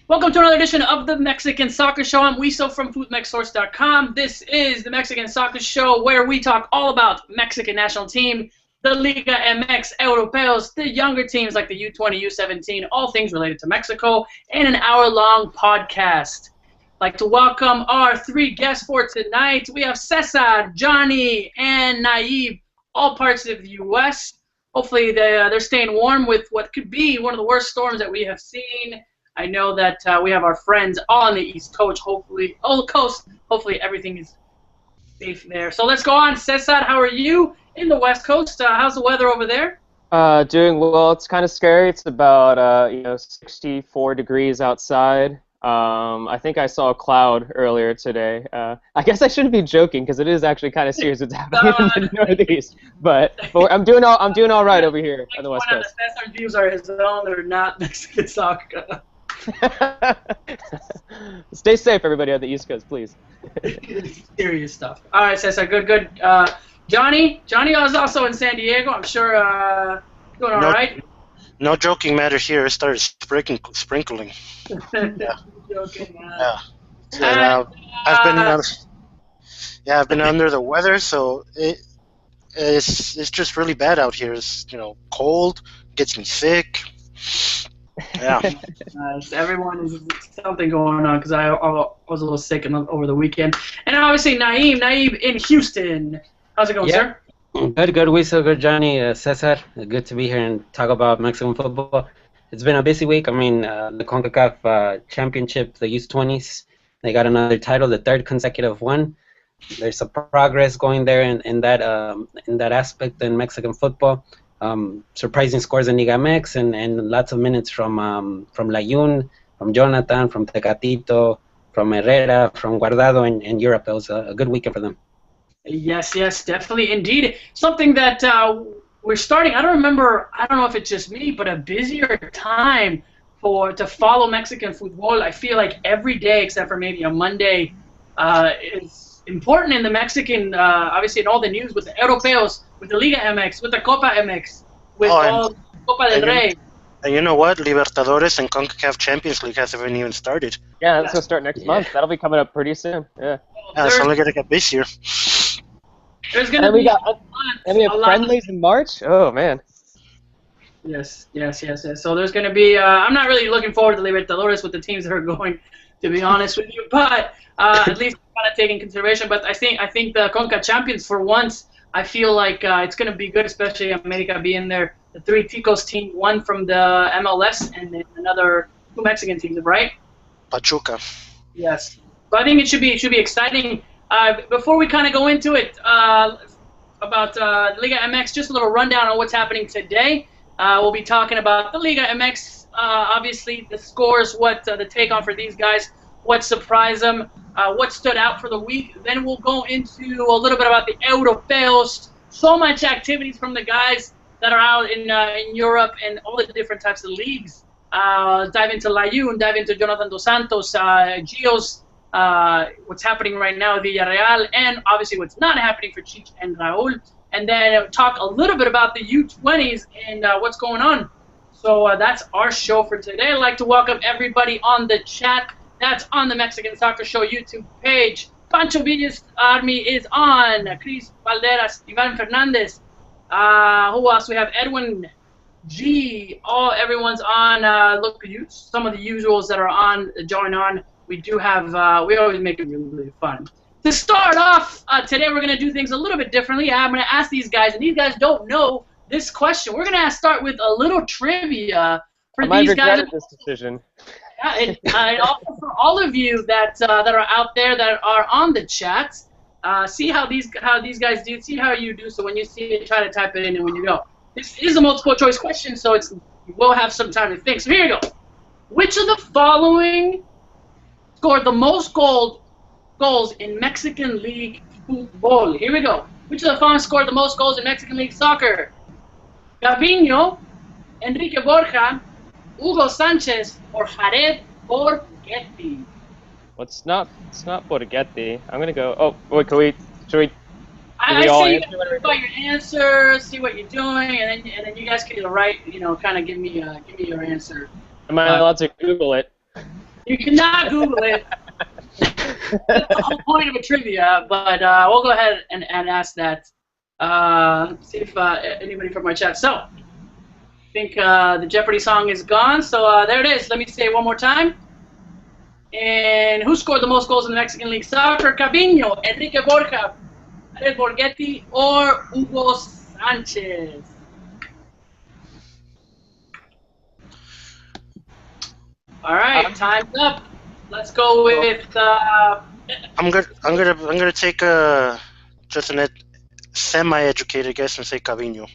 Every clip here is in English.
Welcome to another edition of the Mexican Soccer Show. I'm Wiso from FoodMexSource.com. This is the Mexican Soccer Show where we talk all about Mexican national team, the Liga MX, Europeos, the younger teams like the U20, U17, all things related to Mexico, and an hour-long podcast. I'd like to welcome our three guests for tonight. We have Cesar, Johnny, and Naive, all parts of the U.S. Hopefully they're staying warm with what could be one of the worst storms that we have seen. I know that we have our friends on the East Coast. Hopefully everything is safe there. So let's go on. Cesar, how are you in the West Coast? How's the weather over there? Doing well. It's kind of scary. It's about 64 degrees outside. I think I saw a cloud earlier today. I guess I shouldn't be joking because it is actually kind of serious what's happening in the Northeast. But I'm doing all right over here on the West Coast. Cesar's views are his own. They're not Mexican soccer. Stay safe, everybody on the East Coast, please. Serious stuff. All right, Cesar, good. Johnny is also in San Diego. I'm sure doing all right. No joking matter here. It started sprinkling. Yeah. Joking, yeah. I've been under the weather, so it's just really bad out here. It's cold, gets me sick. Yeah. Everyone is something going on because I was a little sick over the weekend. And obviously Naive in Houston. How's it going, sir? Good, Wiso, good, Johnny, Cesar. Good to be here and talk about Mexican football. It's been a busy week. I mean, the CONCACAF Championship, the U20s, they got another title, the third consecutive one. There's some progress going there in that aspect in Mexican football. Surprising scores in Liga MX and lots of minutes from Layun, from Jonathan, from Tecatito, from Herrera, from Guardado in Europe. It was a good weekend for them. Yes, definitely, indeed. Something that we're starting. I don't know if it's just me, but a busier time to follow Mexican football. I feel like every day except for maybe a Monday is important in the Mexican. Obviously, in all the news with the Europeos, with the Liga MX, with the Copa MX, with all Copa del Rey. And you know what? Libertadores and CONCACAF Champions League hasn't even started. Yeah, that's going to start next month. That'll be coming up pretty soon. Yeah. It's only going to get busier. There's going to be we have friendlies in March? Oh, man. Yes. So there's going to be I'm not really looking forward to Libertadores with the teams that are going, to be honest with you. But at least kind of taking consideration. But I think the CONCACAF champions, for once, I feel like it's going to be good, especially America being there. The three Ticos team, one from the MLS and then another two Mexican teams, right? Pachuca. Yes. So I think it should be exciting. Before we kind of go into it about Liga MX, just a little rundown on what's happening today. We'll be talking about the Liga MX, obviously the scores, what the take-on for these guys, what surprised them, what stood out for the week. Then we'll go into a little bit about the Europeos. So much activities from the guys that are out in Europe and all the different types of leagues. Dive into Layun, dive into Jonathan Dos Santos, Gio's, what's happening right now at Villarreal, and obviously what's not happening for Chich and Raul. And then talk a little bit about the U20s and what's going on. So that's our show for today. I'd like to welcome everybody on the chat. That's on the Mexican Soccer Show YouTube page. Pancho Villa's Army is on. Chris Valderas, Ivan Fernandez. Who else? We have Edwin G. Everyone's on. Look, some of the usuals that are on, join on. We do have, we always make it really, really fun. To start off, today we're going to do things a little bit differently. I'm going to ask these guys, and these guys don't know this question. We're going to start with a little trivia for these guys. I this decision. Yeah, and also for all of you that are out there that are on the chat, see how these guys do. See how you do. So when you see it, try to type it in, and when you go, this is a multiple choice question, so we'll have some time to think. So here you go. Which of the following scored the most goals in Mexican League football? Here we go. Which of the following scored the most goals in Mexican League soccer? Gaviño, Enrique Borja, Hugo Sanchez, or Jared Borghetti? Well, it's not Borghetti. I'm gonna go. Oh, wait, should we I say you gotta think about your answer, see what you're doing, and then you guys can either write, kind of give me your answer. Am I allowed to Google it? You cannot Google it. That's the whole point of a trivia, but we'll go ahead and ask that. See if anybody from my chat. So, I think the Jeopardy song is gone. So there it is. Let me say it one more time. And who scored the most goals in the Mexican League Soccer? Cabinho, Enrique Borja, Ariel Borghetti, or Hugo Sanchez? All right, time's up. Let's go with. I'm gonna take just a semi-educated guess and say Cabinho.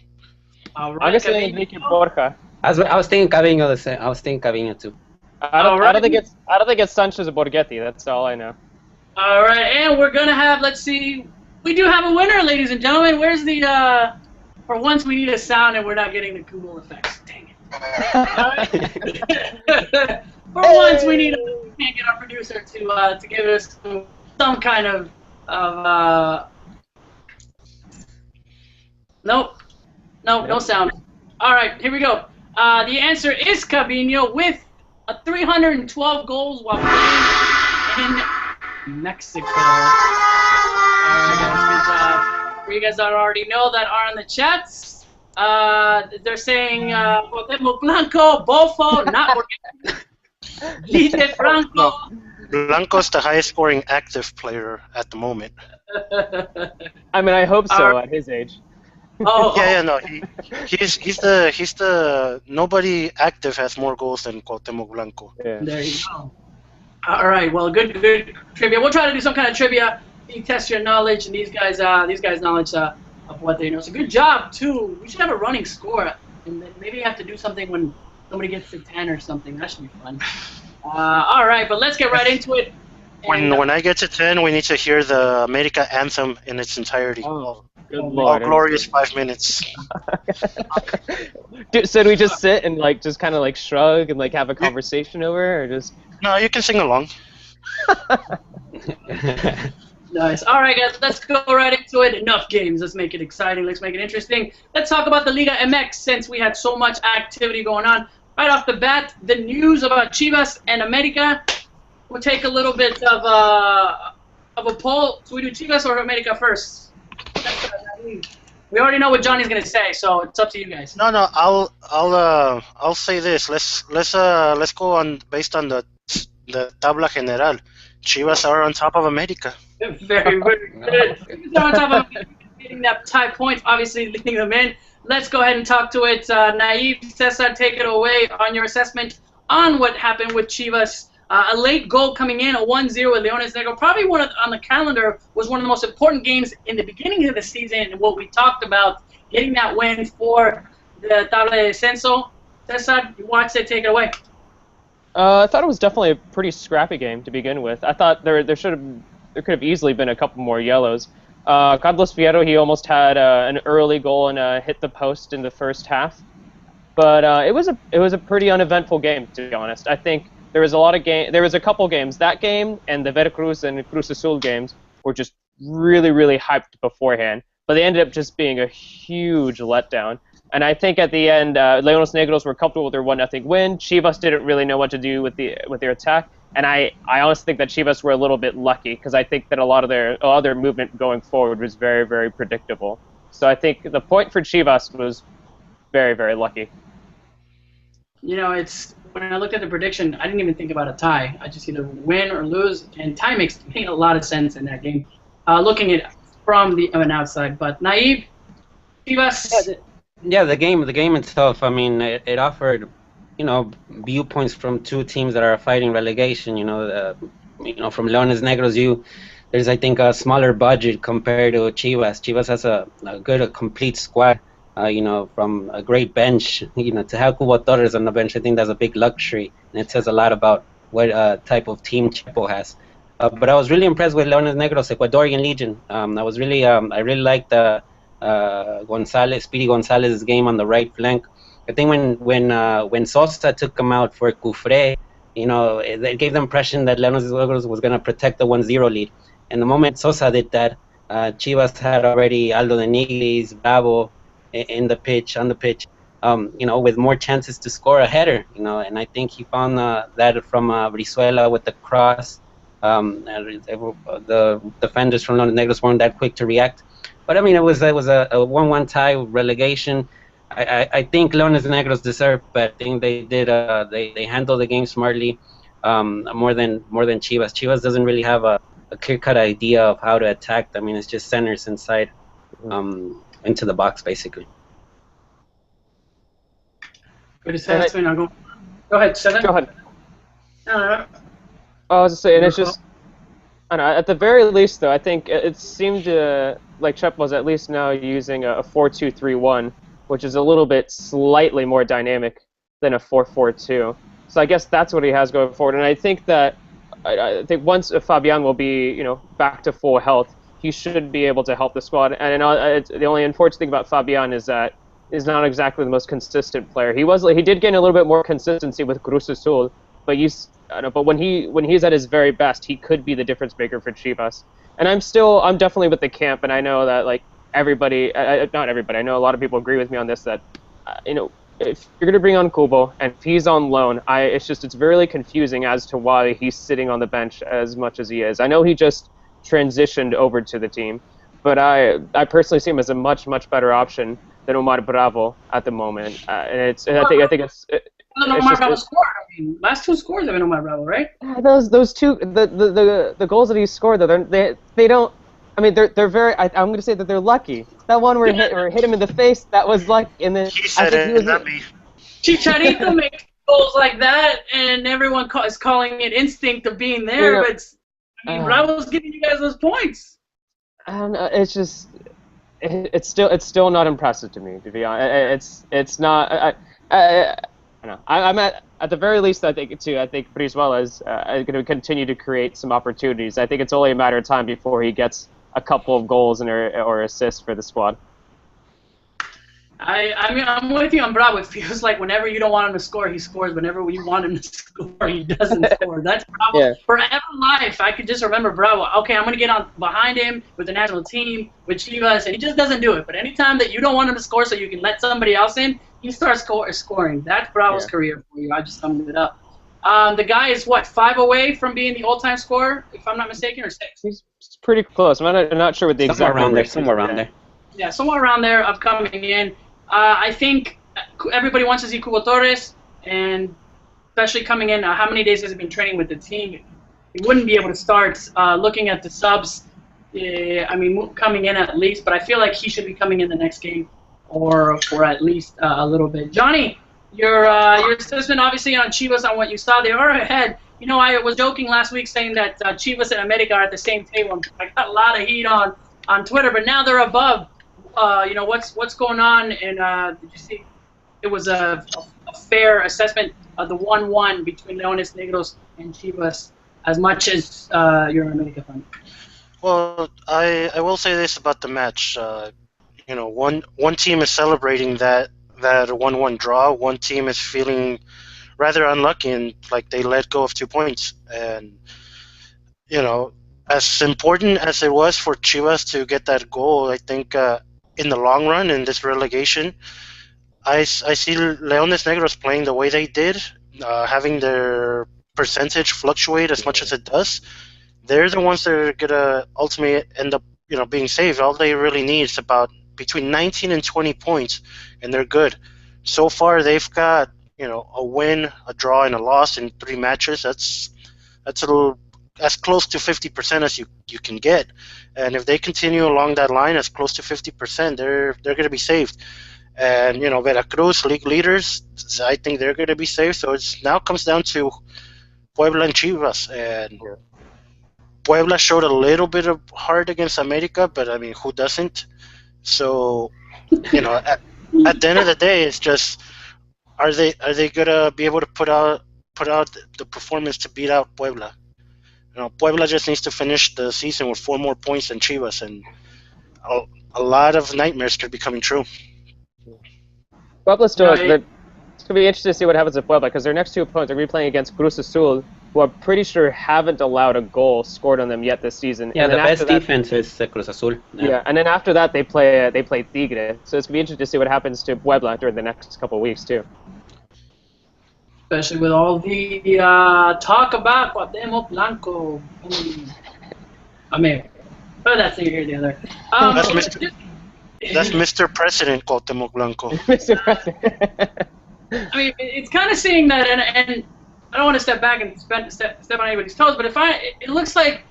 All I'm right, gonna say Enrique Borja. I was thinking Cabinho the same. I was thinking Cabinho too. I don't think it's Sanchez or Borghetti. That's all I know. All right, and we're gonna have. Let's see. We do have a winner, ladies and gentlemen. Where's the? For once, we need a sound, and we're not getting the Google effects. Dang it. For once, we can't get our producer to give us some kind of nope, no sound. All right, here we go. The answer is Cabinho with 312 goals while playing in Mexico. All right, guys, good job. For you guys that already know that are in the chats, they're saying Cuauhtémoc Blanco, Bofo, not Lite Franco. No. Blanco's the highest scoring active player at the moment. I mean, I hope so at his age. No, he's the nobody active has more goals than Cuauhtémoc Blanco. Yeah. There you go. All right, well, good trivia. We'll try to do some kind of trivia. You test your knowledge and these guys' knowledge of what they know. So good job too. We should have a running score, and then maybe have to do something when somebody gets to 10 or something. That should be fun. All right, but let's get right into it. When I get to 10, we need to hear the America anthem in its entirety. Oh, good All lord! glorious 5 minutes. So do we just sit and just kind of shrug and have a conversation over, or just? No, you can sing along. Nice. All right, guys, let's go right into it. Enough games. Let's make it exciting. Let's make it interesting. Let's talk about the Liga MX since we had so much activity going on. Right off the bat, the news about Chivas and America. We'll take a little bit of a poll. So we do Chivas or America first? We already know what Johnny's gonna say, so it's up to you guys. No, I'll say this. Let's go on based on the tabla general. Chivas are on top of America. Very, very good. Chivas are on top of getting that tie points, obviously leading them in. Let's go ahead and talk to it. Naive, Cesar, take it away on your assessment on what happened with Chivas. A late goal coming in, a 1-0 with Leones Negro. Probably on the calendar was one of the most important games in the beginning of the season, and what we talked about, getting that win for the Tabla de Descenso. Cesar, you watched it, take it away. I thought it was definitely a pretty scrappy game to begin with. I thought there could have easily been a couple more yellows. Carlos Fierro, he almost had an early goal and hit the post in the first half, but it was a pretty uneventful game, to be honest. I think there was a couple games. That game and the Veracruz and Cruz Azul games were just really, really hyped beforehand, but they ended up just being a huge letdown. And I think at the end, Leones Negros were comfortable with their 1-0 win. Chivas didn't really know what to do with their attack, and I honestly think that Chivas were a little bit lucky because I think that a lot of their movement going forward was very, very predictable. So I think the point for Chivas was very, very lucky. You know, when I looked at the prediction, I didn't even think about a tie. I just either win or lose, and tie made a lot of sense in that game. Looking at it from an outside, but Naive, Chivas. Yeah, the game itself. I mean, it offered, viewpoints from two teams that are fighting relegation. From Leones Negros, there's I think a smaller budget compared to Chivas. Chivas has a complete squad. From a great bench. To have Cubo Torres on the bench, I think that's a big luxury, and it says a lot about what type of team Chepo has. But I was really impressed with Leones Negros, Ecuadorian Legion. I really liked Speedy Gonzalez's game on the right flank. I think when Sosa took him out for Cufré, it gave the impression that Leones Negros was going to protect the 1-0 lead. And the moment Sosa did that, Chivas had already Aldo de Nigris, Bravo on the pitch. with more chances to score a header, and I think he found that from Brizuela with the cross. The defenders from Los Negros weren't that quick to react. But I mean, it was a 1-1 tie, relegation. I think Leones Negros deserved, but I think they did. They handled the game smartly, more than Chivas. Chivas doesn't really have a clear-cut idea of how to attack. I mean, it's just centers inside, into the box basically. Good assessment. Go ahead, Cesar. Go ahead. No. I was just saying, it's just, I don't know, at the very least, though, I think it seemed like Chep was at least now using a 4-2-3-1, which is a little bit slightly more dynamic than a 4-4-2. So I guess that's what he has going forward. And I think that, I think once Fabian will be, back to full health, he should be able to help the squad. And the only unfortunate thing about Fabian is that he's not exactly the most consistent player. He did gain a little bit more consistency with Cruz Azul, but but when he's at his very best, he could be the difference maker for Chivas. And I'm definitely with the camp, and I know that like everybody, not everybody, I know a lot of people agree with me on this, that if you're gonna bring on Kubo and if he's on loan, it's very confusing as to why he's sitting on the bench as much as he is. I know he just transitioned over to the team, but I personally see him as a much better option than Omar Bravo at the moment. I think it's. Omar Bravo scored. I mean, last two scores have been Omar Bravo, right? Those two, the goals that he scored, though, they don't. I mean, they're very. I'm going to say that they're lucky. That one where hit him in the face, that was lucky. And then he said it, not me. Chicharito makes goals like that, and everyone is calling it instinct of being there. But Bravo's giving you guys those points. I don't know. It's just. It's still not impressive to me, to be honest. It's not. I don't know. I'm at the very least. I think Brizuela is going to continue to create some opportunities. I think it's only a matter of time before he gets a couple of goals or assists for the squad. I mean, I'm with you on Bravo. It feels like whenever you don't want him to score, he scores. Whenever you want him to score, he doesn't score. That's Bravo. Yeah. Forever life, I could just remember Bravo. Okay, I'm going to get on behind him with the national team, with Chivas, and he just doesn't do it. But anytime that you don't want him to score so you can let somebody else in, he starts scoring. That's Bravo's career for you. I just summed it up. The guy is, 5 away from being the all-time scorer, if I'm not mistaken, or 6? He's pretty close. I'm not sure what the exact number is. Somewhere around there. Yeah, somewhere around there of coming in. I think everybody wants to see Cubo Torres, and especially coming in, how many days has he been training with the team? He wouldn't be able to start. Looking at the subs, coming in at least, but I feel like he should be coming in the next game or for at least a little bit. Johnny, your assessment obviously on Chivas, on what you saw. They are ahead. I was joking last week saying that Chivas and America are at the same table. I got a lot of heat on Twitter, but now they're above. What's going on? And did you see? It was a fair assessment of the 1-1 between Leones Negros and Chivas. As much as you're an America fan. Well, I will say this about the match. One team is celebrating that 1-1 draw. One team is feeling rather unlucky and like they let go of 2 points. And as important as it was for Chivas to get that goal, I think. In the long run, in this relegation, I see Leones Negros playing the way they did, having their percentage fluctuate as much as it does. They're the ones that are gonna ultimately end up, being saved. All they really need is about between 19 and 20 points, and they're good. So far, they've got a win, a draw, and a loss in 3 matches. That's a little as close to 50% as you can get. And if they continue along that line as close to 50%, they're going to be saved. And, Veracruz, league leaders, I think they're going to be saved. So it now comes down to Puebla and Chivas. And Puebla showed a little bit of heart against America, but, I mean, who doesn't? So, at the end of the day, it's just, are they going to be able to put out the performance to beat out Puebla? Puebla just needs to finish the season with 4 more points than Chivas, and a lot of nightmares could be coming true. Puebla still, it's going to be interesting to see what happens with Puebla, because their next 2 opponents are going to be playing against Cruz Azul, who I'm pretty sure haven't allowed a goal scored on them yet this season. Yeah, and the then best after that, defense is Cruz Azul. yeah, and then after that they play Tigre. So it's gonna be interesting to see what happens to Puebla during the next couple of weeks too. Especially with all the talk about Cuauhtémoc Blanco. I mean, but that's neither here nor the other. That's Mr. President Cuauhtémoc Blanco. Mr. President. I mean, it's kind of seeing that, and I don't want to step back and step on anybody's toes, but it looks like,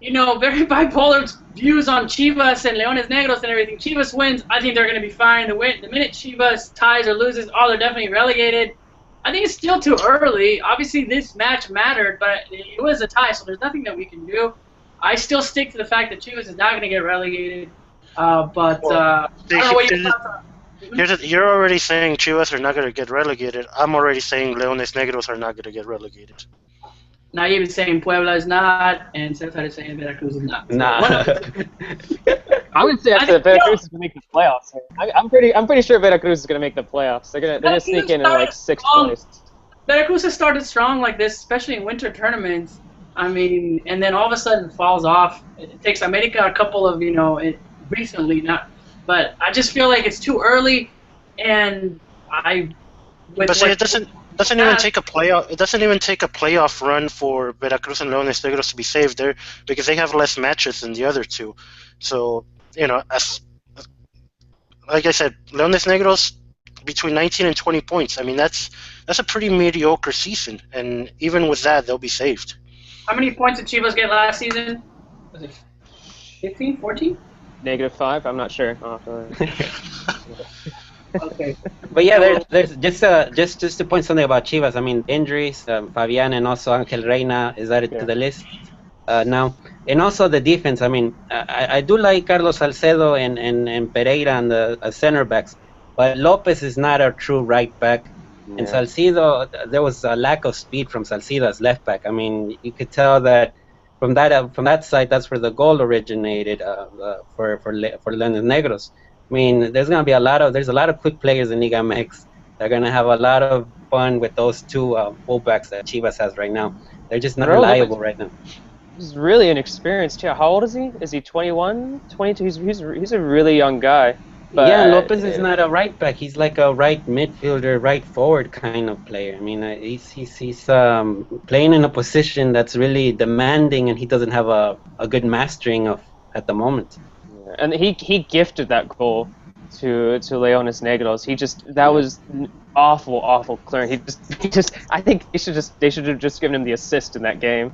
very bipolar views on Chivas and Leones Negros and everything. Chivas wins, I think they're going to be fine. The minute Chivas ties or loses, they're definitely relegated. I think it's still too early. Obviously, this match mattered, but it was a tie, so there's nothing that we can do. I still stick to the fact that Chivas is not going to get relegated. I don't know what your thoughts are. You're already saying Chivas are not going to get relegated. I'm already saying Leones Negros are not going to get relegated. Now you're saying Puebla is not, and Cesar is saying Veracruz is not. Nah. I would say Veracruz is going to make the playoffs. I'm pretty sure Veracruz is going to make the playoffs. They're going to sneak in like 6th place. Veracruz has started strong like this, especially in winter tournaments. I mean, and then all of a sudden falls off. It takes America a couple of, recently, but I just feel like it's too early, and it doesn't even take a playoff. It doesn't even take a playoff run for Veracruz and Leones Negros to be saved there, because they have less matches than the other two. So like I said, Leones Negros between 19 and 20 points. I mean, that's a pretty mediocre season, and even with that, they'll be saved. How many points did Chivas get last season? Was it 15, 14? -5. I'm not sure. Okay. But yeah, there's just to point something about Chivas. I mean, injuries. Fabian and also Angel Reina is added to the list now, and also the defense. I mean, I do like Carlos Salcedo and Pereira and the center backs, but Lopez is not a true right back. Yeah. And Salcedo, there was a lack of speed from Salcedo as left back. I mean, you could tell that from that side, that's where the goal originated for Leones Negros. I mean, there's a lot of quick players in Liga MX. They're gonna have a lot of fun with those two fullbacks that Chivas has right now. They're just not reliable right now. He's really inexperienced too. How old is he? Is he 21, 22? He's a really young guy. But, yeah, Lopez is not a right back. He's like a right midfielder, right forward kind of player. I mean, he's playing in a position that's really demanding, and he doesn't have a good mastering of at the moment. Yeah. And he gifted that goal to Leones Negros. That was awful clearance. He just I think they should have just given him the assist in that game.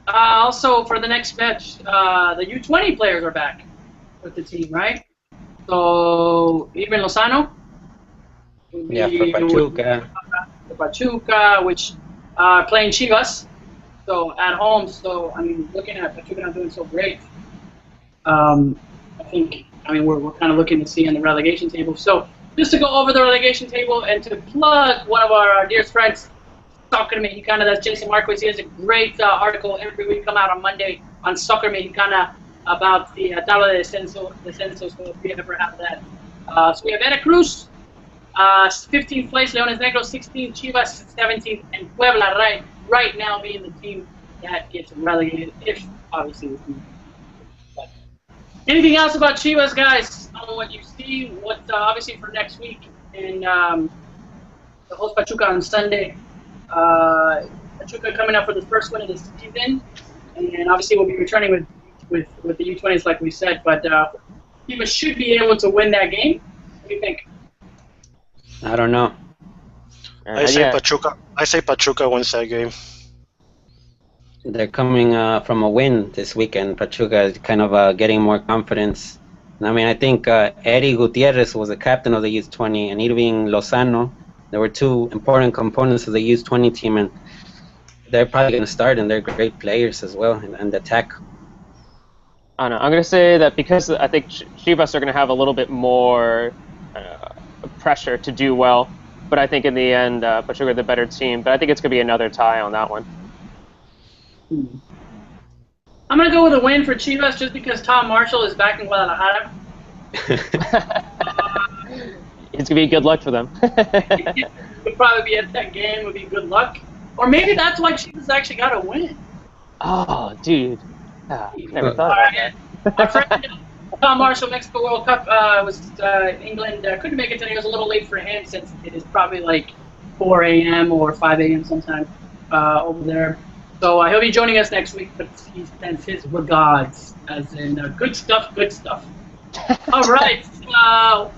Also, for the next match, the U20 players are back with the team, right? So, even Lozano? Yeah, for Pachuca. For Pachuca, which are playing Chivas, so at home. So, I mean, looking at Pachuca not doing so great, we're kind of looking to see on the relegation table. So, just to go over the relegation table and to plug one of our dearest friends, Soccer Mexicana, that's Jason Marquez. He has a great article every week come out on Monday on Soccer Mexicana about the tabla de descenso, so if you ever have that. So we have Veracruz, 15th place, Leones Negros, 16th, Chivas, 17th, and Puebla right now being the team that gets relegated, if obviously we can. Anything else about Chivas, guys, on what you see, what obviously for next week, and the host Pachuca on Sunday. Pachuca coming up for the first win of the season, and obviously we'll be returning with the U20s like we said, but Chivas should be able to win that game. What do you think? I don't know. I say Pachuca wins that game. They're coming from a win this weekend. Pachuca is kind of getting more confidence. I mean, I think Eddie Gutierrez was the captain of the U20, and Irving Lozano. There were two important components of the U20 team, and they're probably going to start, and they're great players as well, and attack. I don't know. I'm going to say that because I think Chivas are going to have a little bit more pressure to do well, but I think in the end, Pachuca are the better team. But I think it's going to be another tie on that one. I'm going to go with a win for Chivas just because Tom Marshall is back in Guadalajara. It's gonna be good luck for them. Would probably be at that game. Would be good luck, or maybe that's why Chivas actually got a win. Oh, dude. Never thought All about right, that. our friend Tom Marshall, Mexico World Cup was England couldn't make it today. It was a little late for him since it is probably like 4 a.m. or 5 a.m. sometime over there. So he'll be joining us next week, but he sends his regards, as in good stuff, good stuff. All right,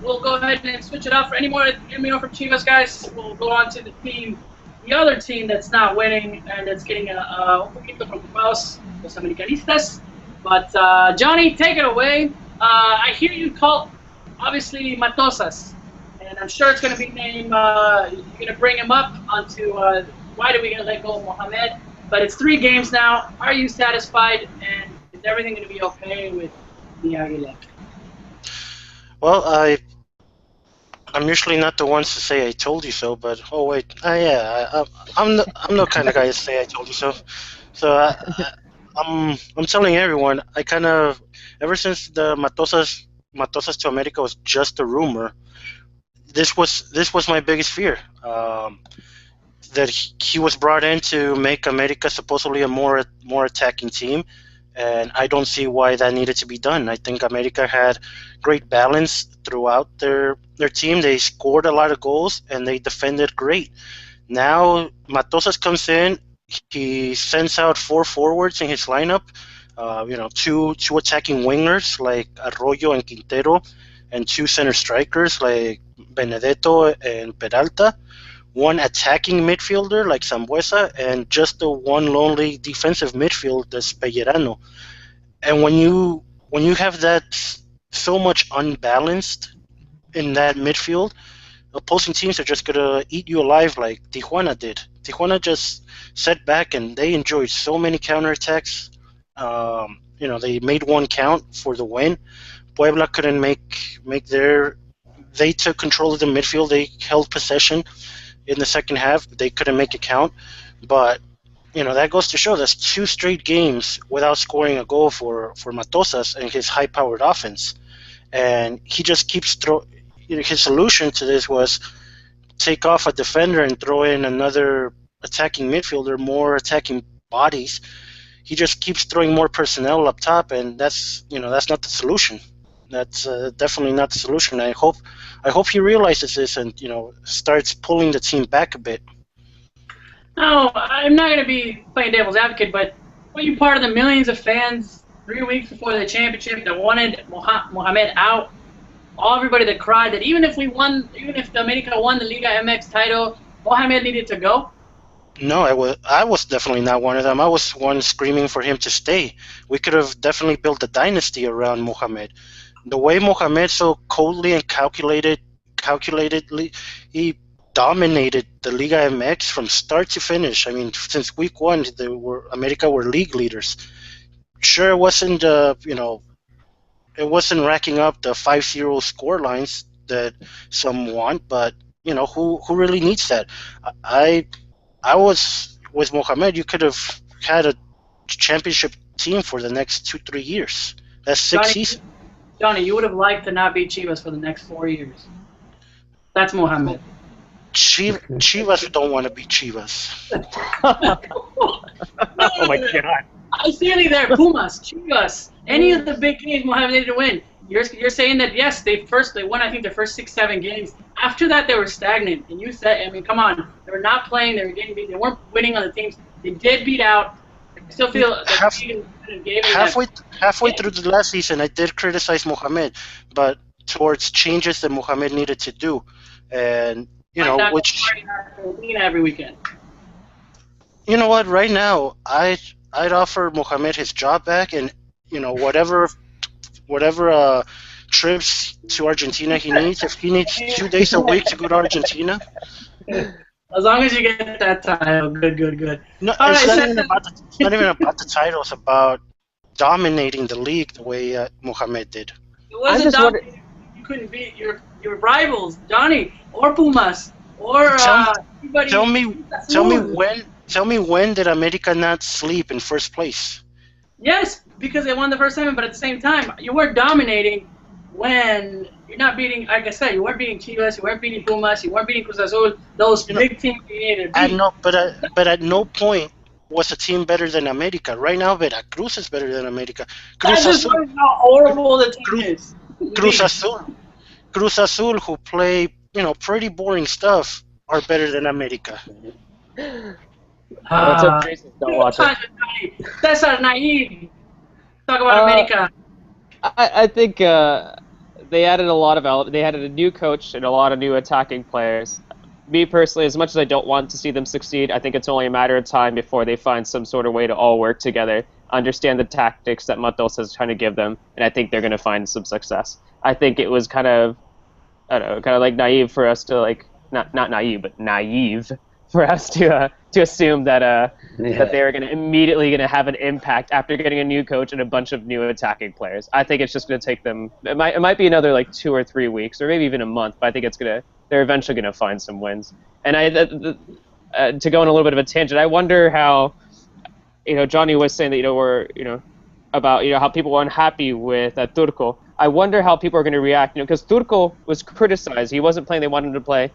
we'll go ahead and switch it up. For any more from Chivas, guys, we'll go on to the other team that's not winning and that's getting un poquito preocupados, los americanistas. But Johnny, take it away. I hear you call, obviously, Matosas, and I'm sure it's going to be named. You're going to bring him up onto why did we let go of Mohamed? But it's 3 games now. Are you satisfied? And is everything going to be okay with the Aguila? Well, I'm usually not the ones to say I told you so, but oh wait, I'm the kind of guy to say I told you so. So I'm telling everyone. I kind of ever since the Matosas to America was just a rumor. This was my biggest fear. That he was brought in to make America supposedly a more attacking team, and I don't see why that needed to be done. I think America had great balance throughout their team. They scored a lot of goals and they defended great. Now Matosas comes in, he sends out 4 forwards in his lineup. Two attacking wingers like Arroyo and Quintero, and 2 center strikers like Benedetto and Peralta. 1 attacking midfielder like Sambuesa, and just the 1 lonely defensive midfield that's Pellerano. And when you have that so much unbalanced in that midfield, opposing teams are just gonna eat you alive like Tijuana did. Tijuana just sat back and they enjoyed so many counterattacks. They made 1 count for the win. Puebla couldn't make their. They took control of the midfield. They held possession in the second half. They couldn't make it count, but that goes to show that's 2 straight games without scoring a goal for Matosas and his high-powered offense, and he just keeps his solution to this was take off a defender and throw in another attacking midfielder, more attacking bodies. He just keeps throwing more personnel up top, and that's not the solution. That's definitely not the solution. I hope he realizes this and starts pulling the team back a bit. No, I'm not going to be playing devil's advocate, but were you part of the millions of fans 3 weeks before the championship that wanted Mohamed out? Everybody that cried that even if the America won the Liga MX title, Mohamed needed to go? No, I was definitely not one of them. I was one screaming for him to stay. We could have definitely built a dynasty around Mohamed. The way Mohamed so coldly and calculatedly, he dominated the Liga MX from start to finish. I mean, since week 1, America were league leaders. Sure, it wasn't it wasn't racking up the 5-0 score lines that some want, but who really needs that? I was with Mohamed. You could have had a championship team for the next 2-3 years. That's 6 seasons. Johnny, you would have liked to not beat Chivas for the next 4 years. That's Mohamed. Chivas don't want to be Chivas. Oh my God! I was feeling there. Pumas, Chivas, any of the big games Mohamed needed to win. You're saying that yes, they won. I think their first 6-7 games. After that, they were stagnant. And you said, I mean, come on, they were not playing. They were getting beat. They weren't winning on the teams. They did beat out. I still feel halfway through the last season, I did criticize Mohamed, but towards changes that Mohamed needed to do, and which every weekend. You know what? Right now, I'd offer Mohamed his job back, and whatever trips to Argentina he needs. If he needs 2 days a week to go to Argentina. As long as you get that title, good. No, it's not even about the title. It's about dominating the league the way Mohamed did. It wasn't dominating. You couldn't beat your rivals, Johnny, or Pumas, or anybody. Tell me when did America not sleep in first place? Yes, because they won the first time, but at the same time, you weren't dominating when You're not beating, like I said, you weren't beating Chivas, you weren't beating Pumas, you weren't beating Cruz Azul. Those big teams you needed to beat. But at no point was a team better than America. Right now, Veracruz is better than America. That just shows how horrible the team is. Cruz Azul, Cruz Azul, who play pretty boring stuff, are better than America. Let's hope Jason don't watch it. Cesar naive. Talk about America. I think they added a lot of they added a new coach and a lot of new attacking players. Me personally, as much as I don't want to see them succeed, I think it's only a matter of time before they find some sort of way to all work together, understand the tactics that Matos is trying to give them, and I think they're going to find some success. I think it was kind of like naive for us to not naive, but naive for us to assume that that they were immediately going to have an impact after getting a new coach and a bunch of new attacking players. I think it's just going to take them. It might be another 2 or 3 weeks, or maybe even a month. But I think they're eventually going to find some wins. And to go on a little bit of a tangent, I wonder how, Johnny was saying that we're about how people were unhappy with Turco. I wonder how people are going to react. Because Turco was criticized. He wasn't playing they wanted him to play.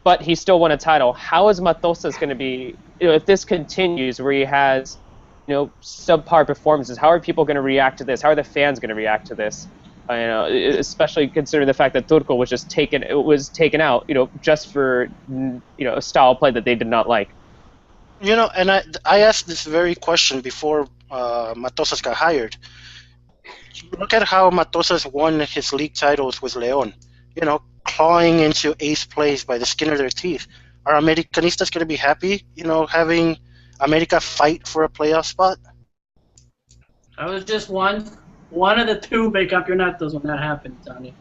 But he still won a title. How is Matosas going to be, if this continues where he has, subpar performances? How are people going to react to this? How are the fans going to react to this? Especially considering the fact that Turco was just taken out, just for, a style of play that they did not like. And I asked this very question before Matosas got hired. Look at how Matosas won his league titles with León. Clawing into eighth place by the skin of their teeth. Are Americanistas going to be happy, having America fight for a playoff spot? I was just one of the two make up your nutters when that happened, Tony.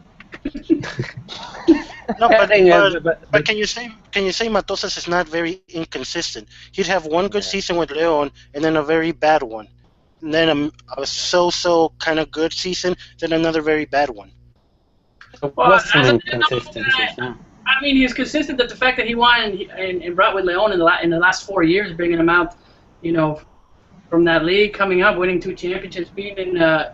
No, but can you say Matosas is not very inconsistent? He'd have one good season with León and then a very bad one, and then a so kind of good season, then another very bad one. I mean, he's consistent that the fact that he won and brought with León in the last 4 years, bringing him out, from that league, coming up, winning 2 championships, being in the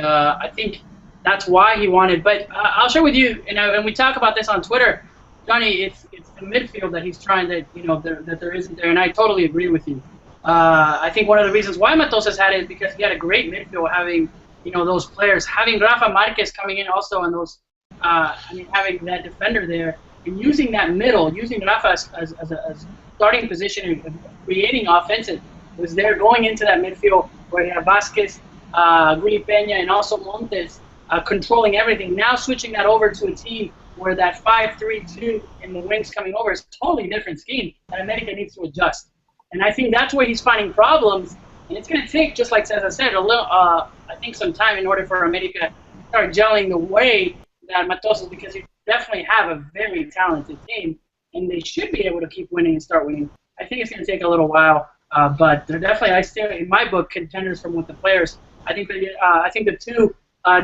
I think that's why he wanted. But I'll share with you, and we talk about this on Twitter, Johnny. It's the midfield that he's trying that there isn't there, and I totally agree with you. I think one of the reasons why Matosas had it is because he had a great midfield, having those players, having Rafa Marquez coming in also on those. Having that defender there and using that middle, using Rafa as a starting position and creating offensive, was there going into that midfield where you have Vasquez, Gulli Peña, and also Montes controlling everything. Now switching that over to a team where that 5-3-2 in the wings coming over is a totally different scheme that America needs to adjust. And I think that's where he's finding problems. And it's going to take, just like Cesar said, a little, I think some time in order for America to start gelling the way that Matosas, because you definitely have a very talented team, and they should be able to keep winning and start winning. I think it's going to take a little while, but they're definitely, I still, in my book, contenders from with the players. I think the 2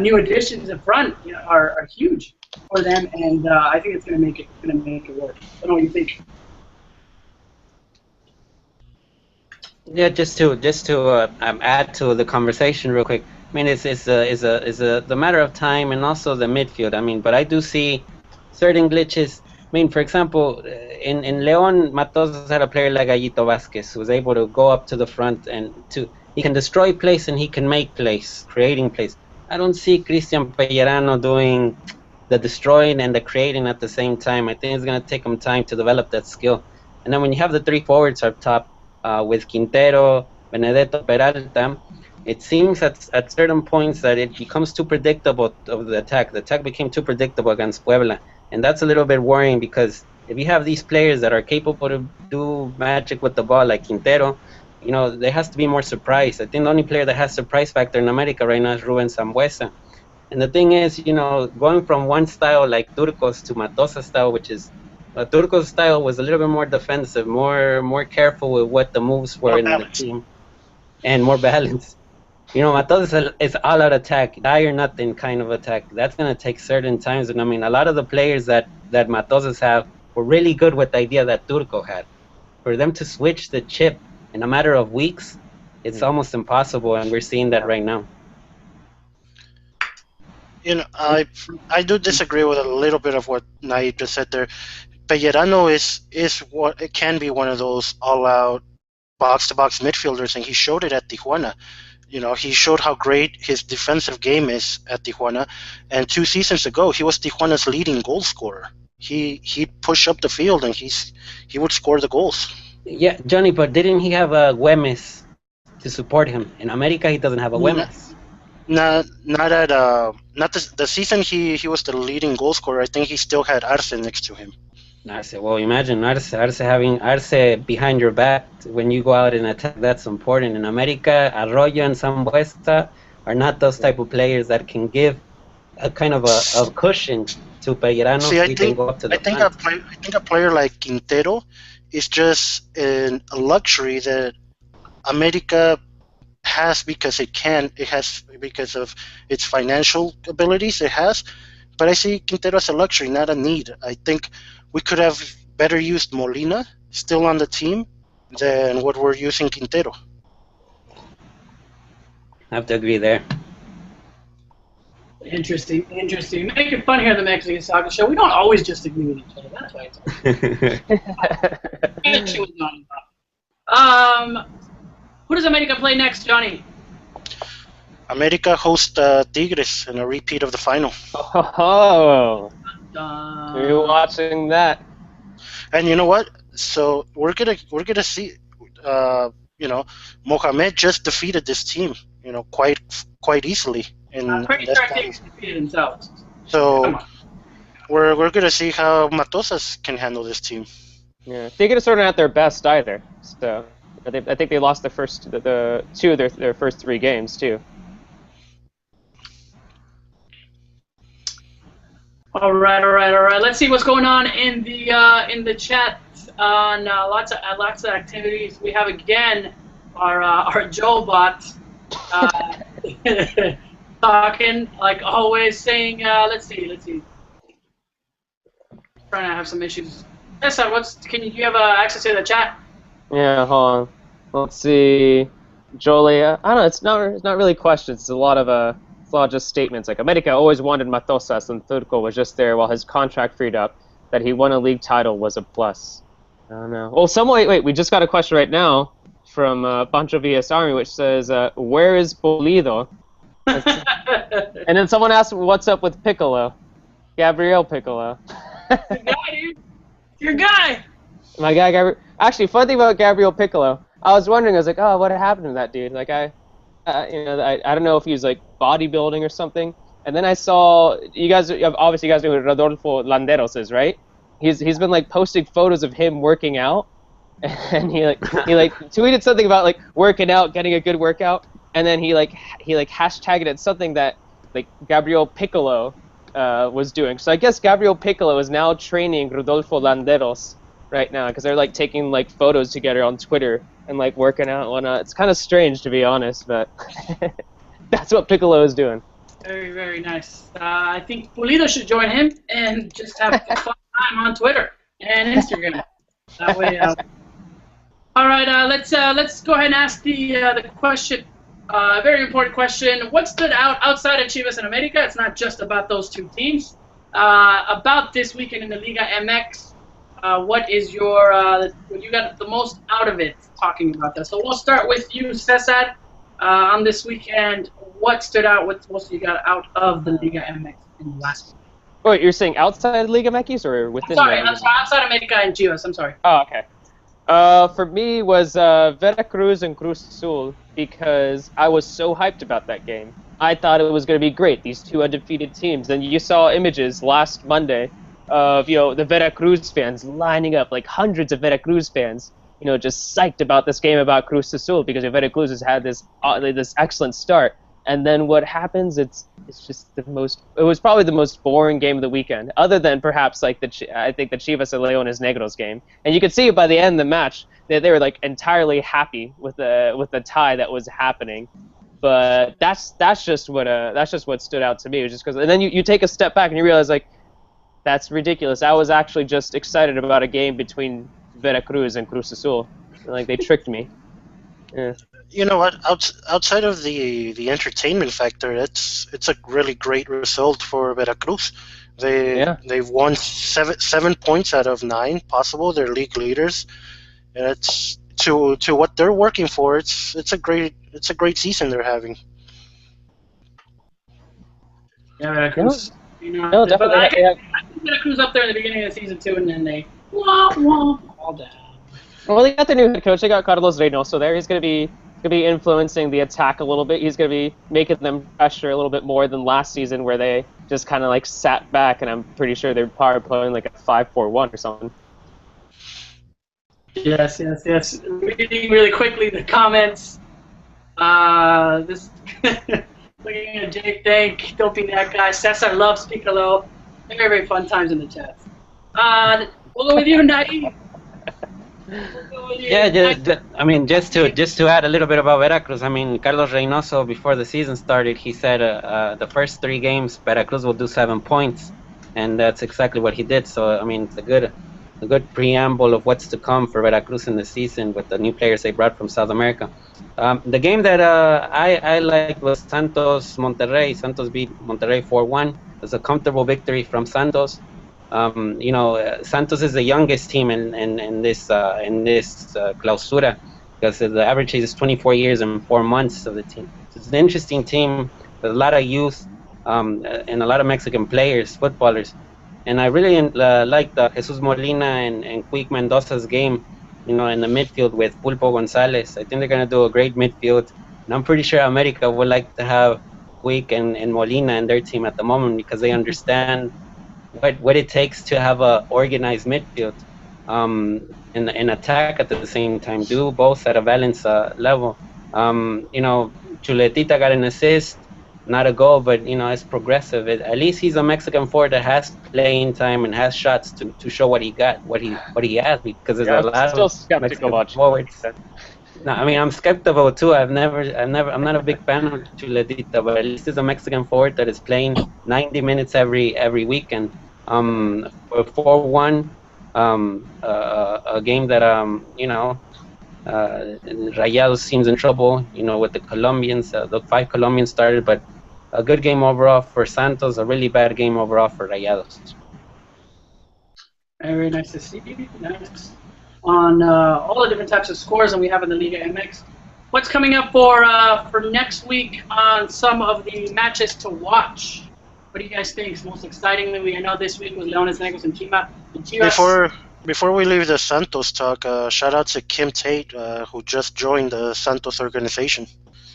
new additions up front are huge for them, and I think it's going to make it work. I don't know what you think. Yeah, just to add to the conversation real quick. I mean, it's the matter of time and also the midfield. I mean, but I do see certain glitches. I mean, for example, in León, Matos had a player like Gallito Vasquez who was able to go up to the front and he can destroy plays and he can make plays, creating plays. I don't see Cristian Pellerano doing the destroying and the creating at the same time. I think it's going to take him time to develop that skill. And then when you have the 3 forwards up top with Quintero, Benedetto, Peralta, it seems at certain points that it becomes too predictable of the attack. The attack became too predictable against Puebla. And that's a little bit worrying because if you have these players that are capable to do magic with the ball like Quintero, there has to be more surprise. I think the only player that has surprise factor in America right now is Ruben Sambuesa. And the thing is, going from one style like Turcos to Matosas style, which is Turcos style was a little bit more defensive, more careful with what the moves were in the team, and more balanced. Matosas is all-out attack, die or nothing kind of attack. That's going to take certain times. And I mean, a lot of the players that Matosas have were really good with the idea that Turco had. For them to switch the chip in a matter of weeks, it's almost impossible, and we're seeing that right now. I do disagree with a little bit of what Naib just said there. Pellerano is what it can be one of those all-out box-to-box midfielders, and he showed it at Tijuana. He showed how great his defensive game is at Tijuana, and 2 seasons ago he was Tijuana's leading goal scorer. He'd push up the field and he would score the goals. Yeah, Johnny, but didn't he have a Güemes to support him? In America, he doesn't have a Güemes. Not the season he was the leading goal scorer. I think he still had Arce next to him. Arce, well, imagine Arce having Arce behind your back when you go out and attack. That's important. In America, Arroyo and Sambuesa are not those type of players that can give a kind of a cushion to Pellerano. See, I think a player like Quintero is just a luxury that America has because it has because of its financial abilities. It has, but I see Quintero as a luxury, not a need. I think we could have better used Molina still on the team than what we're using Quintero. I have to agree there. Interesting. Making fun here on the Mexican Soccer Show. We don't always just agree with each other. That's why it's who does America play next, Johnny? America hosts Tigres in a repeat of the final. Oh, are you watching that? And you know what? So we're gonna see. Mohamed just defeated this team. Quite easily. I'm pretty sure Tigres defeated themselves. So we're gonna see how Matosas can handle this team. Yeah, Tigres are not at their best either. So I think they lost the two of their first 3 games too. All right. Let's see what's going on in the chat on lots of activities. We have again our Joe bot talking like always, saying let's see. Trying to have some issues. Yes, do you have access to the chat? Yeah, hold on. Let's see. Jolie, I don't know. It's not really questions. It's a lot of just statements. Like America always wanted Matosas, and Turco was just there while his contract freed up. That he won a league title was a plus. I don't know. Well, wait. We just got a question right now from Pancho Villas Army, which says, "Where is Pulido?" And then someone asked, "What's up with Piccolo?" Gabriel Piccolo. Your guy, dude. Your guy. My guy, Gabriel. Actually, fun thing about Gabriel Piccolo, I was wondering. I was like, "Oh, what happened to that dude?" Like I don't know if he was like bodybuilding or something. And then I saw you guys know who Rodolfo Landeros is, right? He's been like posting photos of him working out, and he tweeted something about like working out, getting a good workout, and then he hashtagged it something that like Gabriel Piccolo was doing. So I guess Gabriel Piccolo is now training Rodolfo Landeros right now because they're like taking like photos together on Twitter and like working out and whatnot. It's kind of strange to be honest, but that's what Piccolo is doing. Very, very nice. I think Pulido should join him and just have a fun time on Twitter and Instagram. That way. All right, let's go ahead and ask the question. Very important question. What stood out outside of Chivas and America? It's not just about those 2 teams. About this weekend in the Liga MX, what is what you got the most out of it talking about that? So we'll start with you, Cesar. On this weekend, what stood out? What's most you got out of the Liga MX in the last week? Wait, you're saying outside Liga MX or within? I'm sorry, outside America and Chivas. I'm sorry. Oh, okay. For me was Veracruz and Cruz Azul because I was so hyped about that game. I thought it was going to be great. These 2 undefeated teams, and you saw images last Monday of the Veracruz fans lining up, like hundreds of Veracruz fans. Just psyched about this game about Cruz Azul because Veracruz has had this excellent start. And then what happens? It's just it was probably the most boring game of the weekend, other than perhaps like I think the Chivas and Leones Negros game. And you could see by the end of the match that they were like entirely happy with the tie that was happening. But that's just what stood out to me. It was just because, and then you take a step back and you realize like that's ridiculous. I was actually just excited about a game between Veracruz and Cruz Azul. Like they tricked me. Yeah. You know what? Outside of the entertainment factor, it's a really great result for Veracruz. Yeah. They've won 7 points out of 9 possible. They're league leaders, and it's to what they're working for. It's a great season they're having. Yeah, No, Veracruz. no, But definitely. I Yeah. think Veracruz up there in the beginning of the season too, and then they all down. Well, they got the new head coach. They got Carlos Reynoso there. He's gonna be influencing the attack a little bit. He's gonna be making them pressure a little bit more than last season, where they just kind of like sat back, and I'm pretty sure they're probably playing like a 5-4-1 or something. Yes. Reading really quickly the comments. This looking at Jake. Don't be that guy. Cesar loves Piccolo. Very, very fun times in the chat. We'll go with you, Naive. Yeah, just to add a little bit about Veracruz. I mean, Carlos Reynoso, before the season started, he said the first 3 games Veracruz will do 7 points, and that's exactly what he did. So I mean, it's a good preamble of what's to come for Veracruz in the season with the new players they brought from South America. The game that I liked was Santos Monterrey. Santos beat Monterrey 4-1. It was a comfortable victory from Santos. Santos is the youngest team in this clausura, because the average age is 24 years and 4 months of the team. So it's an interesting team with a lot of youth and a lot of Mexican players, footballers. And I really liked Jesus Molina and Quick Mendoza's game, in the midfield with Pulpo Gonzalez. I think they're going to do a great midfield. And I'm pretty sure America would like to have Quick and Molina in their team at the moment, because they understand what it takes to have a organized midfield and attack at the same time. Do both at a balanced level. Chuletita got an assist, not a goal, but it's progressive. At least he's a Mexican forward that has playing time and has shots to show what he got, what he has. Because there's a lot still of skeptical Mexican about forwards. No, I mean, I'm skeptical too. I'm not a big fan of Chuletita, but at least he's a Mexican forward that is playing 90 minutes every weekend. For 4-1, a game that Rayados seems in trouble. With the Colombians, the 5 Colombians started, but a good game overall for Santos. A really bad game overall for Rayados. Very nice to see you. Nice. On all the different types of scores that we have in the Liga MX. What's coming up for next week on some of the matches to watch? What do you guys think is most exciting? I know this week was Leones Negros and Chivas. Before we leave the Santos talk, shout out to Kim Tate, who just joined the Santos organization.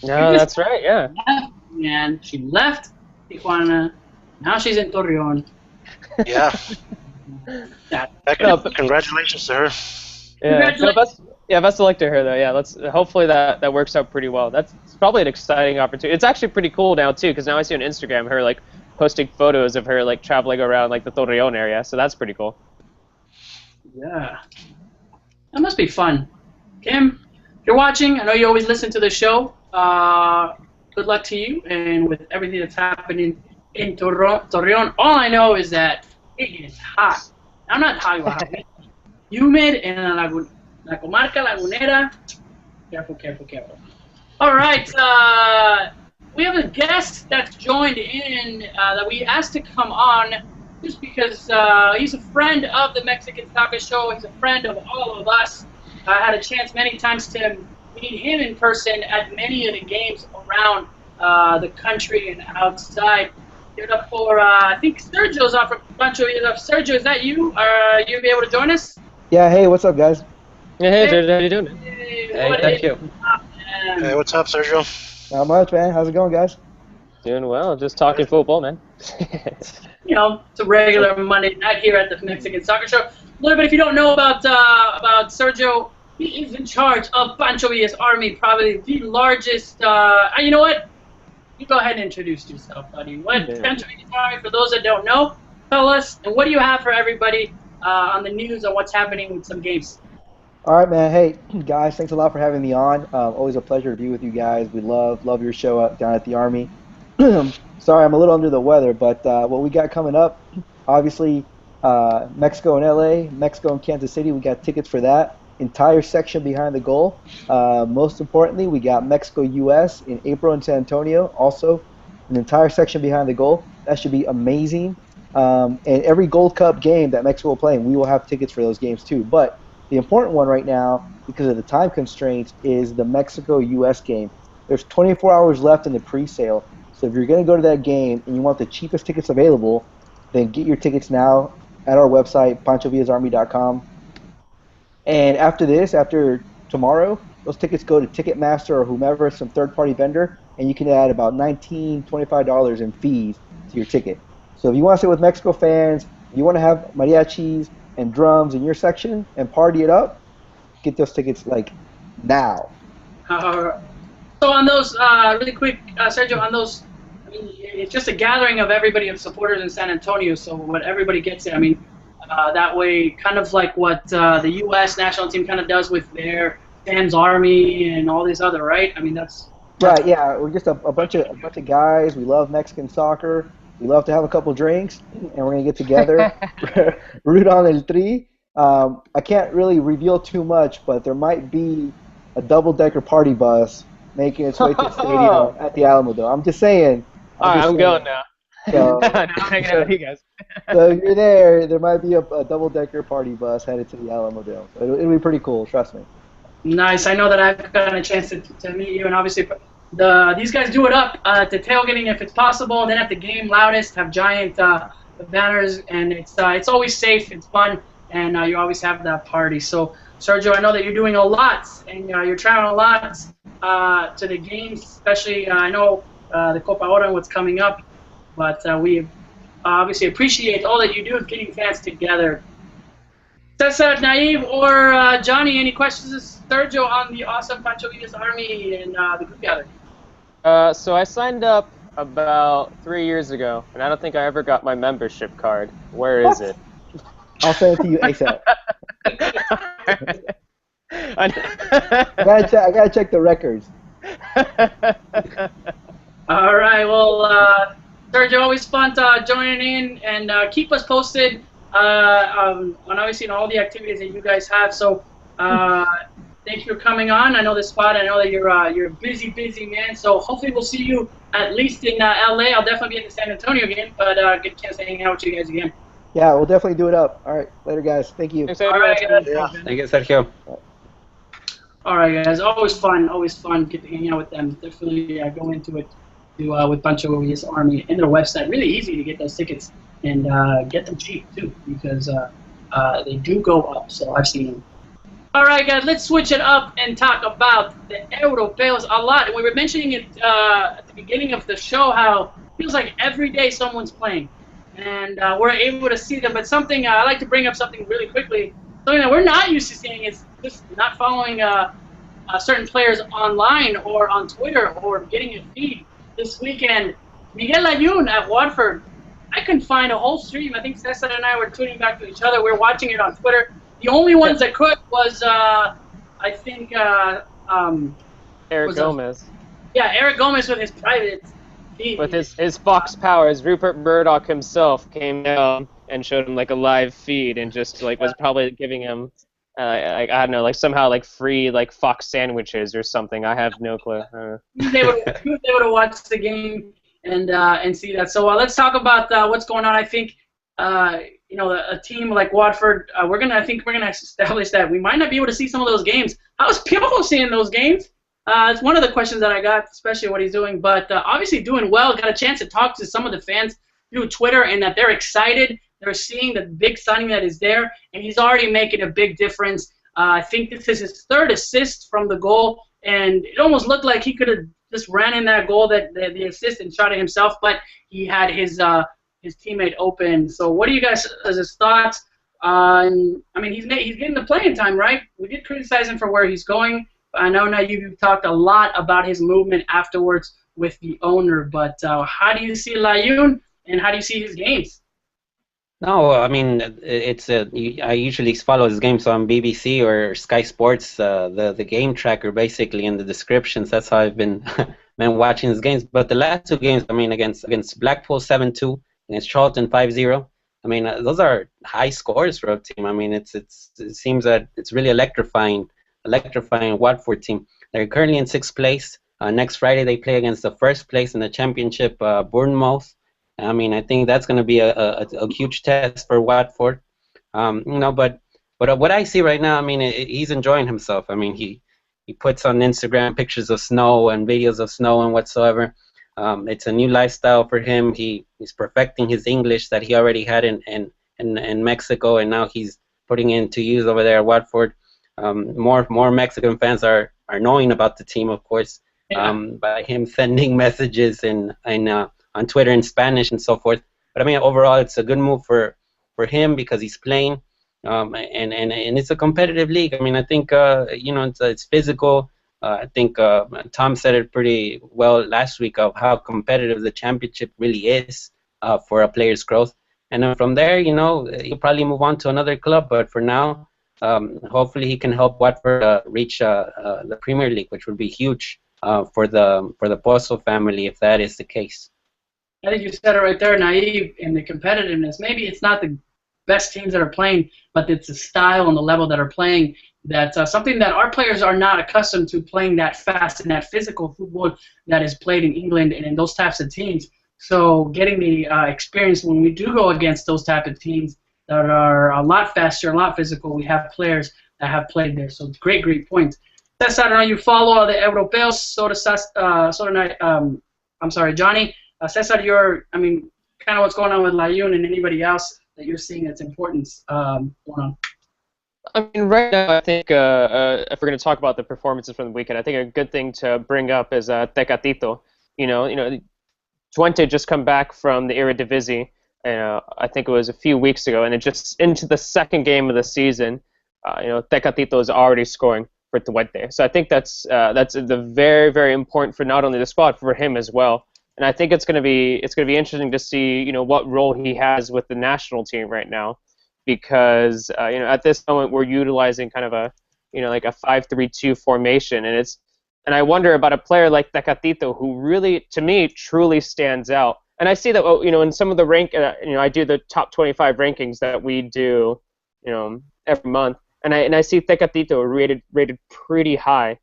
No, that's right. Yeah. And she left Tijuana. Now she's in Torreon. Yeah. Congratulations to her. Yeah. Best of luck to her though. Yeah. Hopefully that works out pretty well. That's probably an exciting opportunity. It's actually pretty cool now too, because now I see on Instagram her like posting photos of her like traveling around like the Torreon area. So that's pretty cool. Yeah. That must be fun. Kim, if you're watching, I know you always listen to the show. Good luck to you, and with everything that's happening in Torreon. All I know is that it is hot. I'm not talking about hot. Humid in la comarca lagunera. Careful. All right. We have a guest that's joined in that we asked to come on just because he's a friend of the Mexican Soccer Show. He's a friend of all of us. I had a chance many times to meet him in person at many of the games around the country and outside. Give it up for, I think Sergio's off from Pancho. Sergio, is that you? Are you be able to join us? Yeah, hey, what's up, guys? Hey, Sergio, how you doing? Hey, thank you. Hey, what's up, Sergio? Not much, man. How's it going, guys? Doing well. Just talking football, man. It's a regular Monday night here at the Mexican Soccer Show. A little bit, if you don't know about Sergio, he is in charge of Pancho Villa's Army, probably the largest. You know what? You go ahead and introduce yourself, buddy. What Pancho Villa's Army? For those that don't know, tell us, and what do you have for everybody on the news on what's happening with some games? All right, man. Hey, guys, thanks a lot for having me on. Always a pleasure to be with you guys. We love your show up down at the Army. Sorry, I'm a little under the weather, but what we got coming up, obviously, Mexico and LA, Mexico and Kansas City, we got tickets for that entire section behind the goal. Most importantly, we got Mexico-US in April in San Antonio. Also, an entire section behind the goal. That should be amazing. And every Gold Cup game that Mexico will play, we will have tickets for those games too. But the important one right now, because of the time constraints, is the Mexico-US game. There's 24 hours left in the pre-sale. So if you're going to go to that game and you want the cheapest tickets available, then get your tickets now at our website, panchovillasarmy.com. And after this, after tomorrow, those tickets go to Ticketmaster or whomever, some third-party vendor, and you can add about $19, $25 in fees to your ticket. So if you want to sit with Mexico fans, if you want to have mariachis and drums in your section and party it up, get those tickets like now. So on those, really quick, Sergio, on those, I mean, it's just a gathering of everybody of supporters in San Antonio. So when everybody gets it, I mean, that way, kind of like what the U.S. national team kind of does with their fans army and all these other, right? I mean, that's right. Yeah, we're just a bunch of guys. We love Mexican soccer. We love to have a couple drinks, and we're gonna get together, root on el Tri. I can't really reveal too much, but there might be a double-decker party bus making its way to the stadium at the Alamo Dome. I'm just saying. I'm going now. So, I'm hanging out with you guys. So if you're there might be a double-decker party bus headed to the Alamo Dome. So it'll be pretty cool, trust me. nice. I know that I've gotten a chance to meet you, and obviously these guys do it up at the tailgating if it's possible. Then at the game, loudest, have giant banners, and it's always safe, it's fun, and you always have that party. So Sergio, I know that you're doing a lot, and you're traveling a lot to the games, especially I know the Copa Oro and what's coming up. But we obviously appreciate all that you do with getting fans together. Cesar, Naive, or Johnny, any questions, Sergio, on the awesome Pancho Villa's Army and the group gathering? So I signed up about 3 years ago, and I don't think I ever got my membership card. Where is it? I'll send it to you ASAP. I gotta check the records. All right, well, Sergio, always fun joining in, and keep us posted on obviously all the activities that you guys have. So thank you for coming on. I know this spot. I know that you're a busy man. So hopefully we'll see you at least in LA. I'll definitely be in the San Antonio game, but get a chance to hang out with you guys again. Yeah, we'll definitely do it up. All right, later, guys. Thank you. Thanks, All right, guys. Yeah. Thank you, Sergio. All right, guys. Always fun. Get to hang out with them. Definitely go into it with Pancho Villa's Army and their website. Really easy to get those tickets and get them cheap too, because they do go up. So I've seen them. All right, guys. Let's switch it up and talk about the Europeos a lot. And we were mentioning it at the beginning of the show how it feels like every day someone's playing, and we're able to see them. But something I like to bring up something really quickly. Something that we're not used to seeing is just not following certain players online or on Twitter or getting a feed. This weekend, Miguel Layún at Watford. I couldn't find a whole stream. I think Cesar and I were tuning back to each other. We were watching it on Twitter. The only ones that could was, I think, Eric Gomez. Eric Gomez with his private feed. With his Fox Powers, Rupert Murdoch himself came down and showed him like a live feed and just like was probably giving him I don't know, like somehow like free like Fox sandwiches or something. I have no clue. He was able to watch the game and see that. So let's talk about what's going on. I think a team like Watford, I think we're gonna establish that we might not be able to see some of those games. How's Piojo seeing those games? It's one of the questions that I got, especially what he's doing. But obviously doing well. Got a chance to talk to some of the fans through Twitter, and that they're excited. They're seeing the big signing that is there, and he's already making a big difference. I think this is his third assist from the goal, and it almost looked like he could have just ran in that goal, that the assist, and shot it himself, but he had his teammate open. So what do you guys as his thoughts? I mean, he's getting the playing time, right? We did criticize him for where he's going. I know now you've talked a lot about his movement afterwards with the owner, but how do you see Layún, and how do you see his games? No, I mean, I usually follow his games on BBC or Sky Sports, the game tracker basically in the descriptions. That's how I've been watching his games. But the last two games, I mean, against Blackpool 7-2, against Charlton 5-0, I mean, those are high scores for a team. I mean, it seems that it's really electrifying Watford team. They're currently in 6th place. Next Friday they play against the 1st place in the championship, Bournemouth. I mean, I think that's going to be a huge test for Watford. But what I see right now, I mean, he's enjoying himself. I mean, he puts on Instagram pictures of snow and videos of snow and whatsoever. It's a new lifestyle for him. He's perfecting his English that he already had in Mexico, and now he's putting it into use over there at Watford. More Mexican fans are knowing about the team, of course, by him sending messages on Twitter in Spanish and so forth. But I mean, overall, it's a good move for him because he's playing, and it's a competitive league. I mean, I think it's physical. I think Tom said it pretty well last week of how competitive the championship really is for a player's growth. And then from there, he'll probably move on to another club. But for now, hopefully he can help Watford reach the Premier League, which would be huge for the Pozo family if that is the case. I think you said it right there, naive in the competitiveness. Maybe it's not the best teams that are playing, but it's the style and the level that are playing. That's something that our players are not accustomed to, playing that fast and that physical football that is played in England and in those types of teams. So getting the experience when we do go against those type of teams that are a lot faster, a lot physical, we have players that have played there. So great point. Cesar, I don't know you follow the Europeos, I'm sorry, Johnny. Cesar, kind of what's going on with Layun and anybody else that you're seeing that's important going on? I mean, right now, I think if we're going to talk about the performances from the weekend, I think a good thing to bring up is Tecatito. Twente just come back from the Eredivisie. I think it was a few weeks ago, and it just into the second game of the season. Tecatito is already scoring for Twente. So I think that's the very, very important for not only the squad, for him as well. And I think it's going to be interesting to see what role he has with the national team right now, because at this moment we're utilizing kind of a like a 5-3-2 formation, and I wonder about a player like Tecatito who really, to me, truly stands out. And I see that in some of the I do the top 25 rankings that we do every month, and I see Tecatito rated pretty high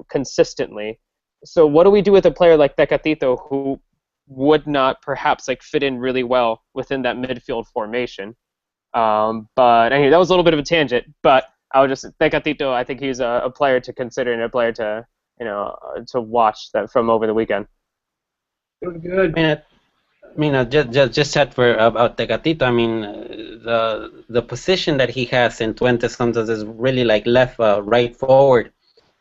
consistently. So what do we do with a player like Tecatito who would not perhaps fit in really well within that midfield formation? But anyway, that was a little bit of a tangent. But I would just Tecatito, I think he's a player to consider and a player to to watch that from over the weekend. Good. Just chat about Tecatito. I mean, the position that he has in Twente sometimes is really like left, right, forward.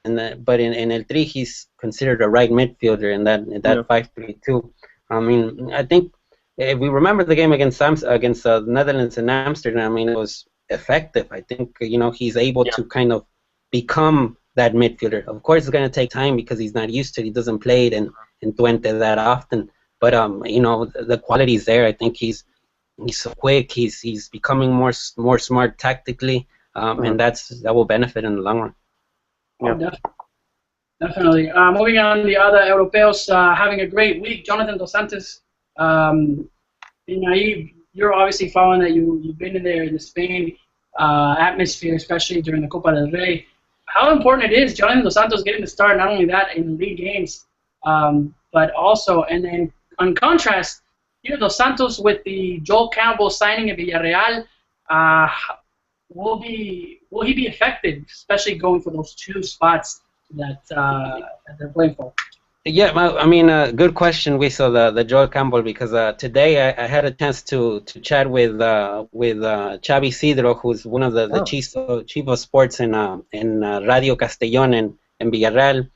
But in El Tri, he's considered a right midfielder in that 5-3-2. I mean, I think if we remember the game against the Netherlands in Amsterdam, I mean, it was effective. I think he's able to kind of become that midfielder. Of course, it's going to take time because he's not used to it. He doesn't play it in Twente that often. But the quality is there. I think he's so quick. He's becoming more smart tactically, and that will benefit in the long run. Yeah. Definitely. Moving on, the other Europeos having a great week. Jonathan Dos Santos, you're obviously following that. You've been in there in the Spain atmosphere, especially during the Copa del Rey. How important it is, Jonathan Dos Santos getting to start, not only that in the league games, but also, and then on contrast, Dos Santos with the Joel Campbell signing at Villarreal, will he be effective, especially going for those two spots that they're playing for? Yeah, I mean, good question. We saw the Joel Campbell because today I had a chance to chat with Xavi Sidro, who's one of the chief of sports in Radio Castellón in Villarreal.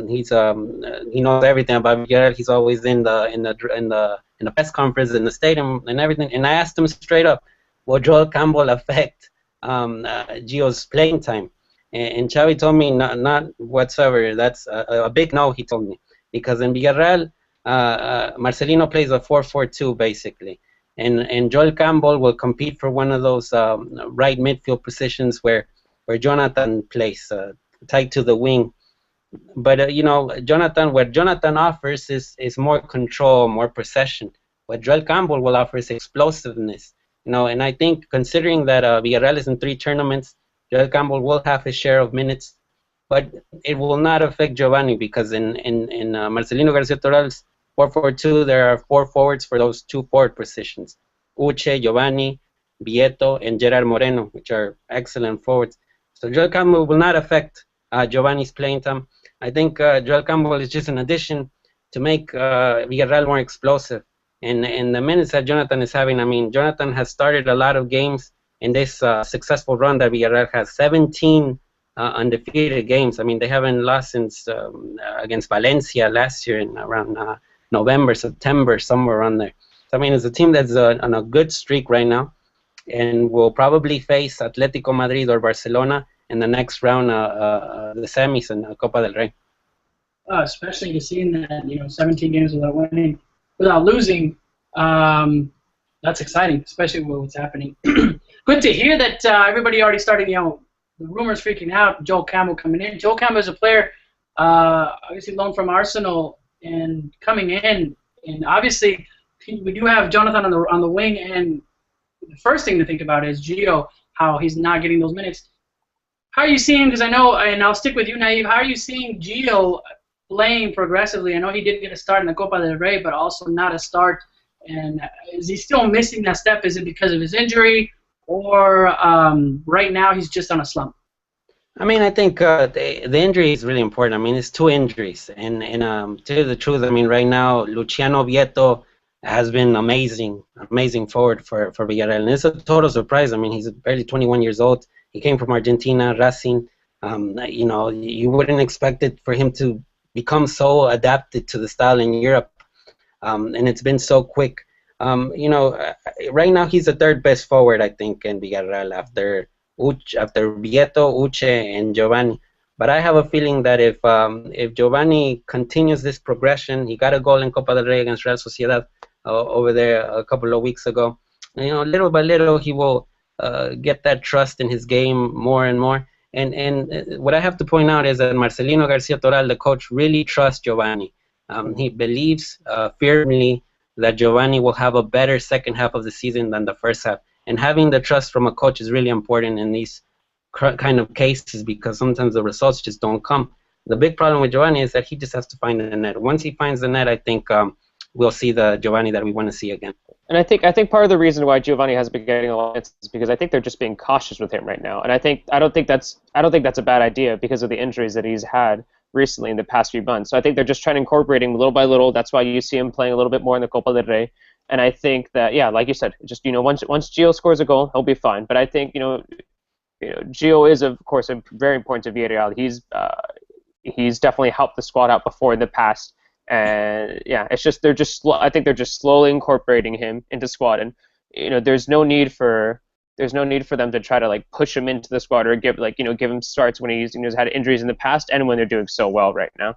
He knows everything about Villarreal. He's always in the press conference in the stadium and everything. And I asked him straight up, will Joel Campbell affect Gio's playing time? And Xavi told me not whatsoever. That's a big no, he told me. Because in Villarreal, Marcelino plays a 4-4-2 basically. And Joel Campbell will compete for one of those right midfield positions where Jonathan plays, tied to the wing. But, what Jonathan offers is more control, more possession. What Joel Campbell will offer is explosiveness. And I think considering that Villarreal is in 3 tournaments, Joel Campbell will have his share of minutes, but it will not affect Giovanni because in Marcelino Garcia Toral's 4-4-2, there are 4 forwards for those 2 forward positions: Uche, Giovanni, Vieto, and Gerard Moreno, which are excellent forwards. So Joel Campbell will not affect Giovanni's playing time. I think Joel Campbell is just an addition to make Villarreal more explosive. And the minutes that Jonathan is having, I mean, Jonathan has started a lot of games in this successful run that Villarreal has. 17 undefeated games. I mean, they haven't lost since against Valencia last year in around November, September, somewhere around there. So, I mean, it's a team that's on a good streak right now, and will probably face Atletico Madrid or Barcelona in the next round, the semis in Copa del Rey. Especially to seeing that 17 games without losing, that's exciting, especially with what's happening. Good to hear that everybody already started, the rumors freaking out. Joel Campbell coming in. Joel Campbell is a player, obviously loaned from Arsenal and coming in, and obviously we do have Jonathan on the wing, and the first thing to think about is Gio, how he's not getting those minutes. How are you seeing? Because I know, and I'll stick with you, Naive. How are you seeing Gio playing progressively? I know he did get a start in the Copa del Rey, but also not a start. And is he still missing that step? Is it because of his injury, or right now he's just on a slump? I mean, I think the injury is really important. I mean, it's 2 injuries, and to tell you the truth, I mean, right now Luciano Vieto has been amazing forward for Villarreal, and it's a total surprise. I mean, he's barely 21 years old. He came from Argentina, Racing. You wouldn't expect it for him to become so adapted to the style in Europe, and it's been so quick. Right now he's the 3rd best forward, I think, in Villarreal after Vieto, Uche, and Giovanni. But I have a feeling that if Giovanni continues this progression, he got a goal in Copa del Rey against Real Sociedad over there a couple of weeks ago. Little by little he will get that trust in his game more and more. And what I have to point out is that Marcelino Garcia Toral, the coach, really trusts Giovanni. He believes firmly that Giovanni will have a better second half of the season than the first half. And having the trust from a coach is really important in these kind of cases, because sometimes the results just don't come. The big problem with Giovanni is that he just has to find the net. Once he finds the net, I think we'll see the Giovanni that we want to see again. And I think part of the reason why Giovanni has been getting a lot of hits is because I think they're just being cautious with him right now. And I don't think that's a bad idea because of the injuries that he's had recently in the past few months. So I think they're just trying to incorporate him little by little. That's why you see him playing a little bit more in the Copa del Rey. And I think that, yeah, like you said, just once Gio scores a goal, he'll be fine. But I think Gio is, of course, very important to Villarreal. He's definitely helped the squad out before in the past. And yeah, it's just I think they're just slowly incorporating him into squad, and there's no need for them to try to push him into the squad or give him starts when he's had injuries in the past and when they're doing so well right now.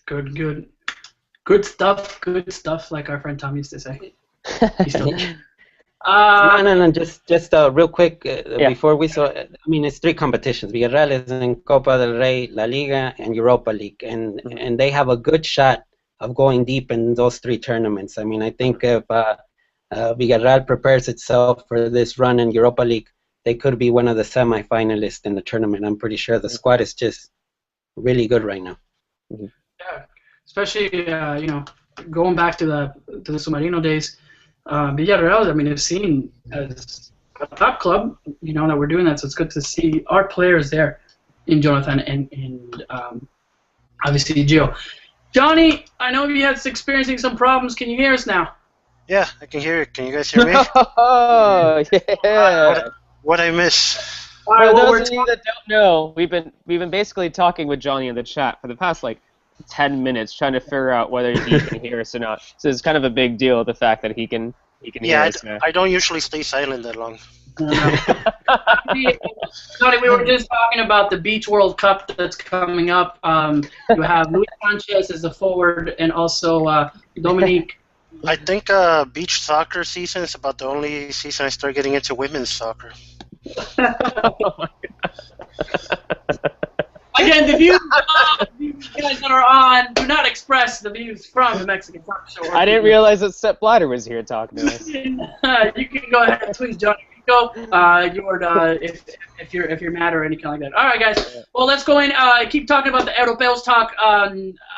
Good stuff, like our friend Tom used to say. No, just real quick before we saw. I mean, it's 3 competitions. Villarreal is in Copa del Rey, La Liga, and Europa League, and they have a good shot of going deep in those 3 tournaments. I mean, I think if Villarreal prepares itself for this run in Europa League, they could be one of the semi-finalists in the tournament. I'm pretty sure the squad is just really good right now. Yeah, especially going back to the Submarino days. Villarreal, I mean, is seen as a top club, that we're doing that, so it's good to see our players there in Jonathan and obviously Gio. Johnny, I know you had experiencing some problems. Can you hear us now? Yeah, I can hear you. Can you guys hear me? Oh, yeah. What I miss? For those of you that don't know, we've been basically talking with Johnny in the chat for the past 10 minutes trying to figure out whether he can hear us or not. So it's kind of a big deal, the fact that he can hear us now. I don't usually stay silent that long. Johnny, we were just talking about the Beach World Cup that's coming up. You have Luis Sanchez as a forward and also Dominique. I think beach soccer season is about the only season I start getting into women's soccer. Oh my God. Again, the views you guys that are on do not express the views from the Mexican talk show. I didn't realize that Sepp Blatter was here talking to us. You can go ahead, please, John. Go, if you're mad or anything like that. All right, guys. Well, let's go in. Keep talking about the Europeos talk.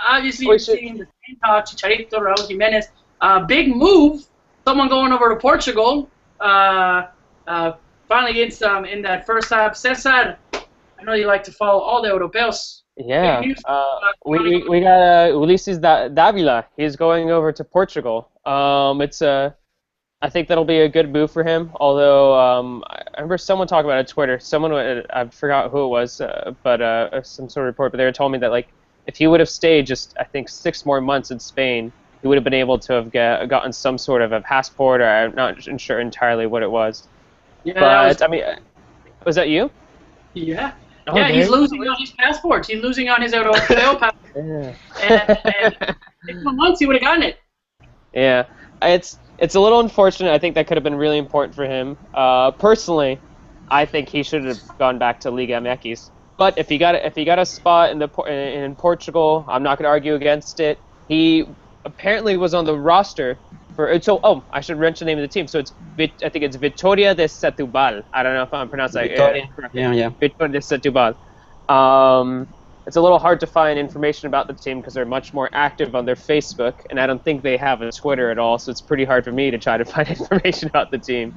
Obviously, you're seeing the same talk. Chicharito, Raúl Jiménez. Big move. Someone going over to Portugal. Finally, in that first half. Cesar, I know you like to follow all the Europeos. Yeah. We got Ulises Davila. He's going over to Portugal. I think that'll be a good move for him. Although I remember someone talking about it on Twitter. I forgot who it was, but some sort of report. But they were telling me that like if he would have stayed just I think 6 more months in Spain, he would have been able to have gotten some sort of a passport. Or I'm not sure entirely what it was. Yeah, but I mean, was that you? Yeah. Oh, yeah, he's losing on his passports. He's losing on his Europeo passport. Yeah. And 6 more months, he would have gotten it. Yeah, it's a little unfortunate. I think that could have been really important for him. Personally, I think he should have gone back to Liga MX. But if he got a spot in Portugal, I'm not going to argue against it. He apparently was on the roster for. I should mention the name of the team. So I think it's Vitória de Setúbal. I don't know if I'm pronouncing it correctly. Yeah. Vitória de Setúbal. It's a little hard to find information about the team because they're much more active on their Facebook, and I don't think they have a Twitter at all, so it's pretty hard for me to try to find information about the team.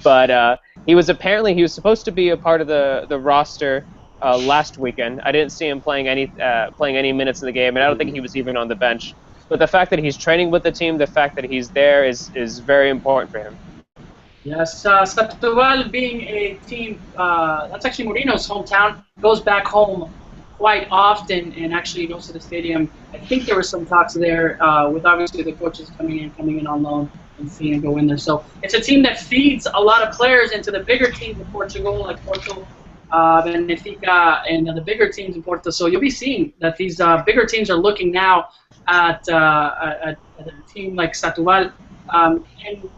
But he was supposed to be a part of the roster last weekend. I didn't see him playing any minutes in the game, and I don't think he was even on the bench. But the fact that he's training with the team, the fact that he's there is very important for him. Yes, Setúbal being a team, that's actually Mourinho's hometown, goes back home quite often and actually goes to the stadium. I think there were some talks there with obviously the coaches coming in on loan and seeing him go in there. So it's a team that feeds a lot of players into the bigger teams in Portugal, like Porto, Benfica, and the bigger teams in Porto. So you'll be seeing that these bigger teams are looking now at a team like Setúbal. And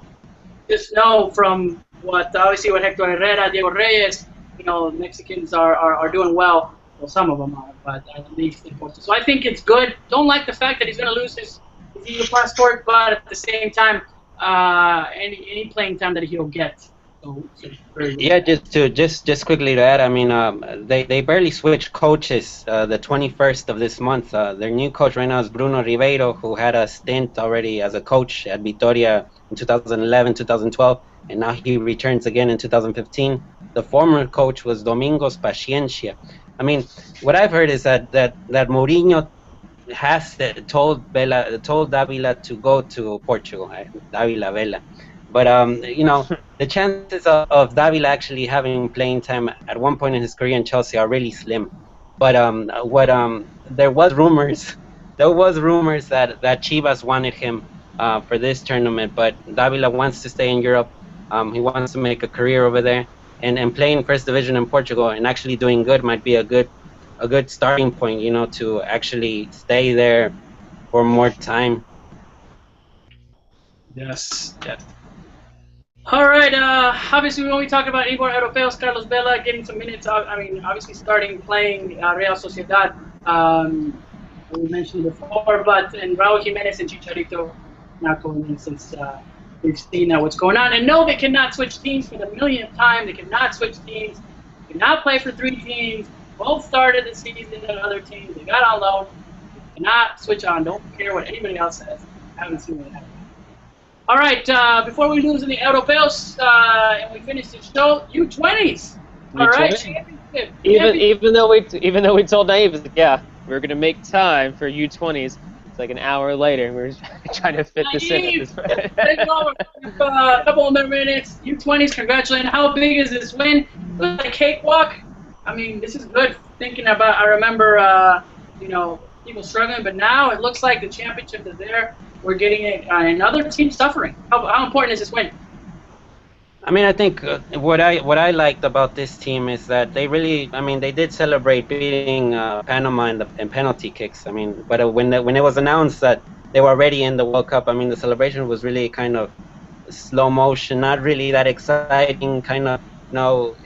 just know from what Hector Herrera, Diego Reyes, Mexicans are doing well. Well, some of them are, but at least in Porto. So I think it's good. Don't like the fact that he's going to lose his EU passport, but at the same time, any playing time that he'll get. So yeah, just quickly to add, I mean, they barely switched coaches the 21st of this month. Their new coach right now is Bruno Ribeiro, who had a stint already as a coach at Vitória in 2011, 2012, and now he returns again in 2015. The former coach was Domingos Paciencia. I mean, what I've heard is that Mourinho has told Davila to go to Portugal, Davila Vela. But the chances of Davila actually having playing time at one point in his career in Chelsea are really slim. But there was rumors that Chivas wanted him for this tournament, but Davila wants to stay in Europe. He wants to make a career over there. And playing first division in Portugal and actually doing good might be a good starting point, to actually stay there for more time. Yes. All right. Obviously, when we talk about Igor Europeos, Carlos Vela getting some minutes. I mean, obviously playing Real Sociedad. We mentioned before, and Raúl Jiménez and Chicharito not going in since. We've seen what's going on. And no, they cannot switch teams for the millionth time. They cannot switch teams. They cannot play for 3 teams. Both started the season at other teams. They got on loan. They cannot switch on. Don't care what anybody else says. I haven't seen it happen. All right, before we lose in the Europeos and we finish the show, U20s. All right, championship. Even though we told Naive, yeah, we're gonna make time for U20s. Like an hour later, and we're trying to fit this in. A couple of more minutes. U20s, congratulations. How big is this win? It was a cakewalk. I mean, this is good. I remember, people struggling, but now it looks like the championship is there. We're getting it. Another team suffering. How important is this win? I mean, I think what I liked about this team is that they did celebrate beating Panama in penalty kicks. I mean, but when it was announced that they were already in the World Cup, I mean, the celebration was really kind of slow motion, not really that exciting. Kind of,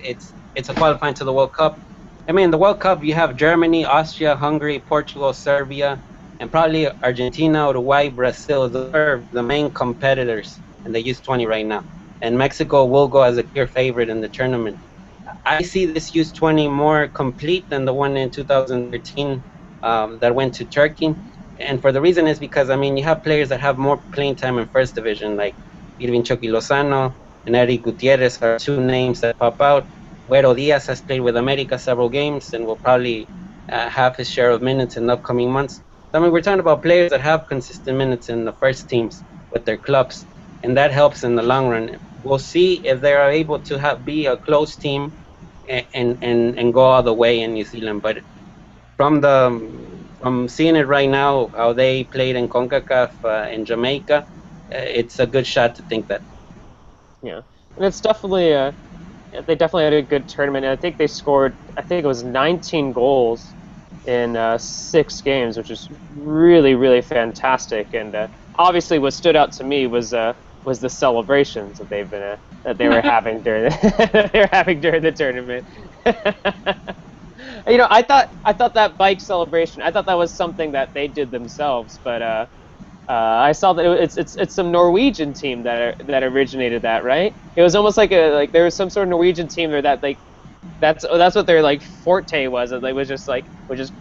it's a qualifying to the World Cup. I mean, the World Cup, you have Germany, Austria, Hungary, Portugal, Serbia, and probably Argentina, Uruguay, Brazil. Those are the main competitors in the U20 right now. And Mexico will go as a clear favorite in the tournament. I see this U20 more complete than the one in 2013 that went to Turkey. And for the reason is because, I mean, you have players that have more playing time in first division, like Irving Chucky Lozano and Eric Gutierrez are two names that pop out. Güero Diaz has played with America several games and will probably have his share of minutes in the upcoming months. So, I mean, we're talking about players that have consistent minutes in the first teams with their clubs, and that helps in the long run. We'll see if they are able to be a close team and go all the way in New Zealand. But from seeing it right now, how they played in CONCACAF in Jamaica, it's a good shot to think that. Yeah, and it's definitely they definitely had a good tournament. And I think they scored, I think it was 19 goals in 6 games, which is really, really fantastic. And obviously, what stood out to me was the celebrations that they were having during the tournament. You know, I thought that bike celebration, I thought that was something that they did themselves, but I saw that it's some Norwegian team that originated that, right? It was almost like there was some sort of Norwegian team there that that's what their like forte was. They was just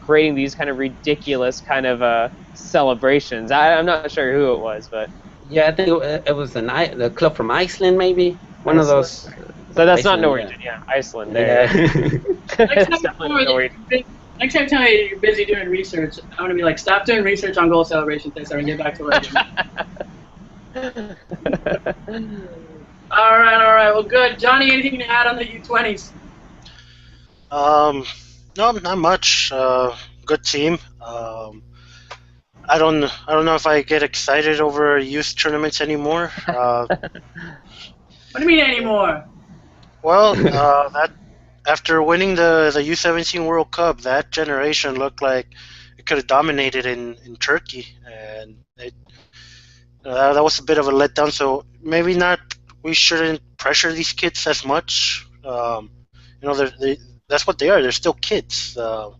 creating these kind of ridiculous kind of celebrations. I'm not sure who it was, but yeah, I think it was the club from Iceland, maybe one of those. So that's Iceland, not Norwegian, yeah. Iceland. There. Yeah. Next time, tell me you're busy doing research. I'm gonna be like, stop doing research on goal celebrations, and get back to work. All right. Well, good. Johnny, anything to add on the U20s? No, not much. Good team. I don't know if I get excited over youth tournaments anymore. What do you mean anymore? Well, that after winning the U17 World Cup, that generation looked like it could have dominated in Turkey, and that was a bit of a letdown. So maybe not. We shouldn't pressure these kids as much. That's what they are. They're still kids. The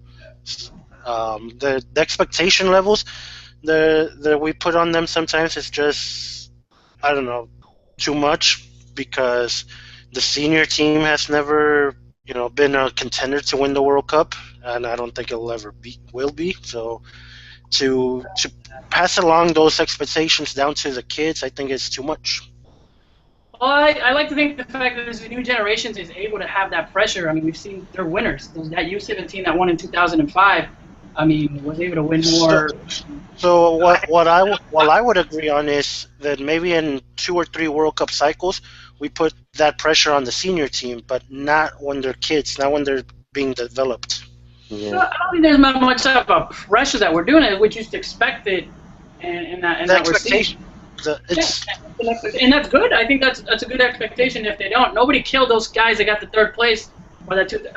expectation levels that we put on them sometimes is just, I don't know, too much, because the senior team has never been a contender to win the World Cup, and I don't think it'll ever will be. So to pass along those expectations down to the kids, I think it's too much. Well, I like to think the fact that this new generation is able to have that pressure. I mean, we've seen they're winners. That U17 that won in 2005, I mean, was able to win more. So what I would agree on is that maybe in 2 or 3 World Cup cycles we put that pressure on the senior team, but not when they're kids, not when they're being developed. Yeah. So I don't think there's not much of a pressure that we're doing it. We just expect it, and that we're seeing. And that's good. I think that's a good expectation. If they don't, nobody killed those guys that got the 3rd place, or that 2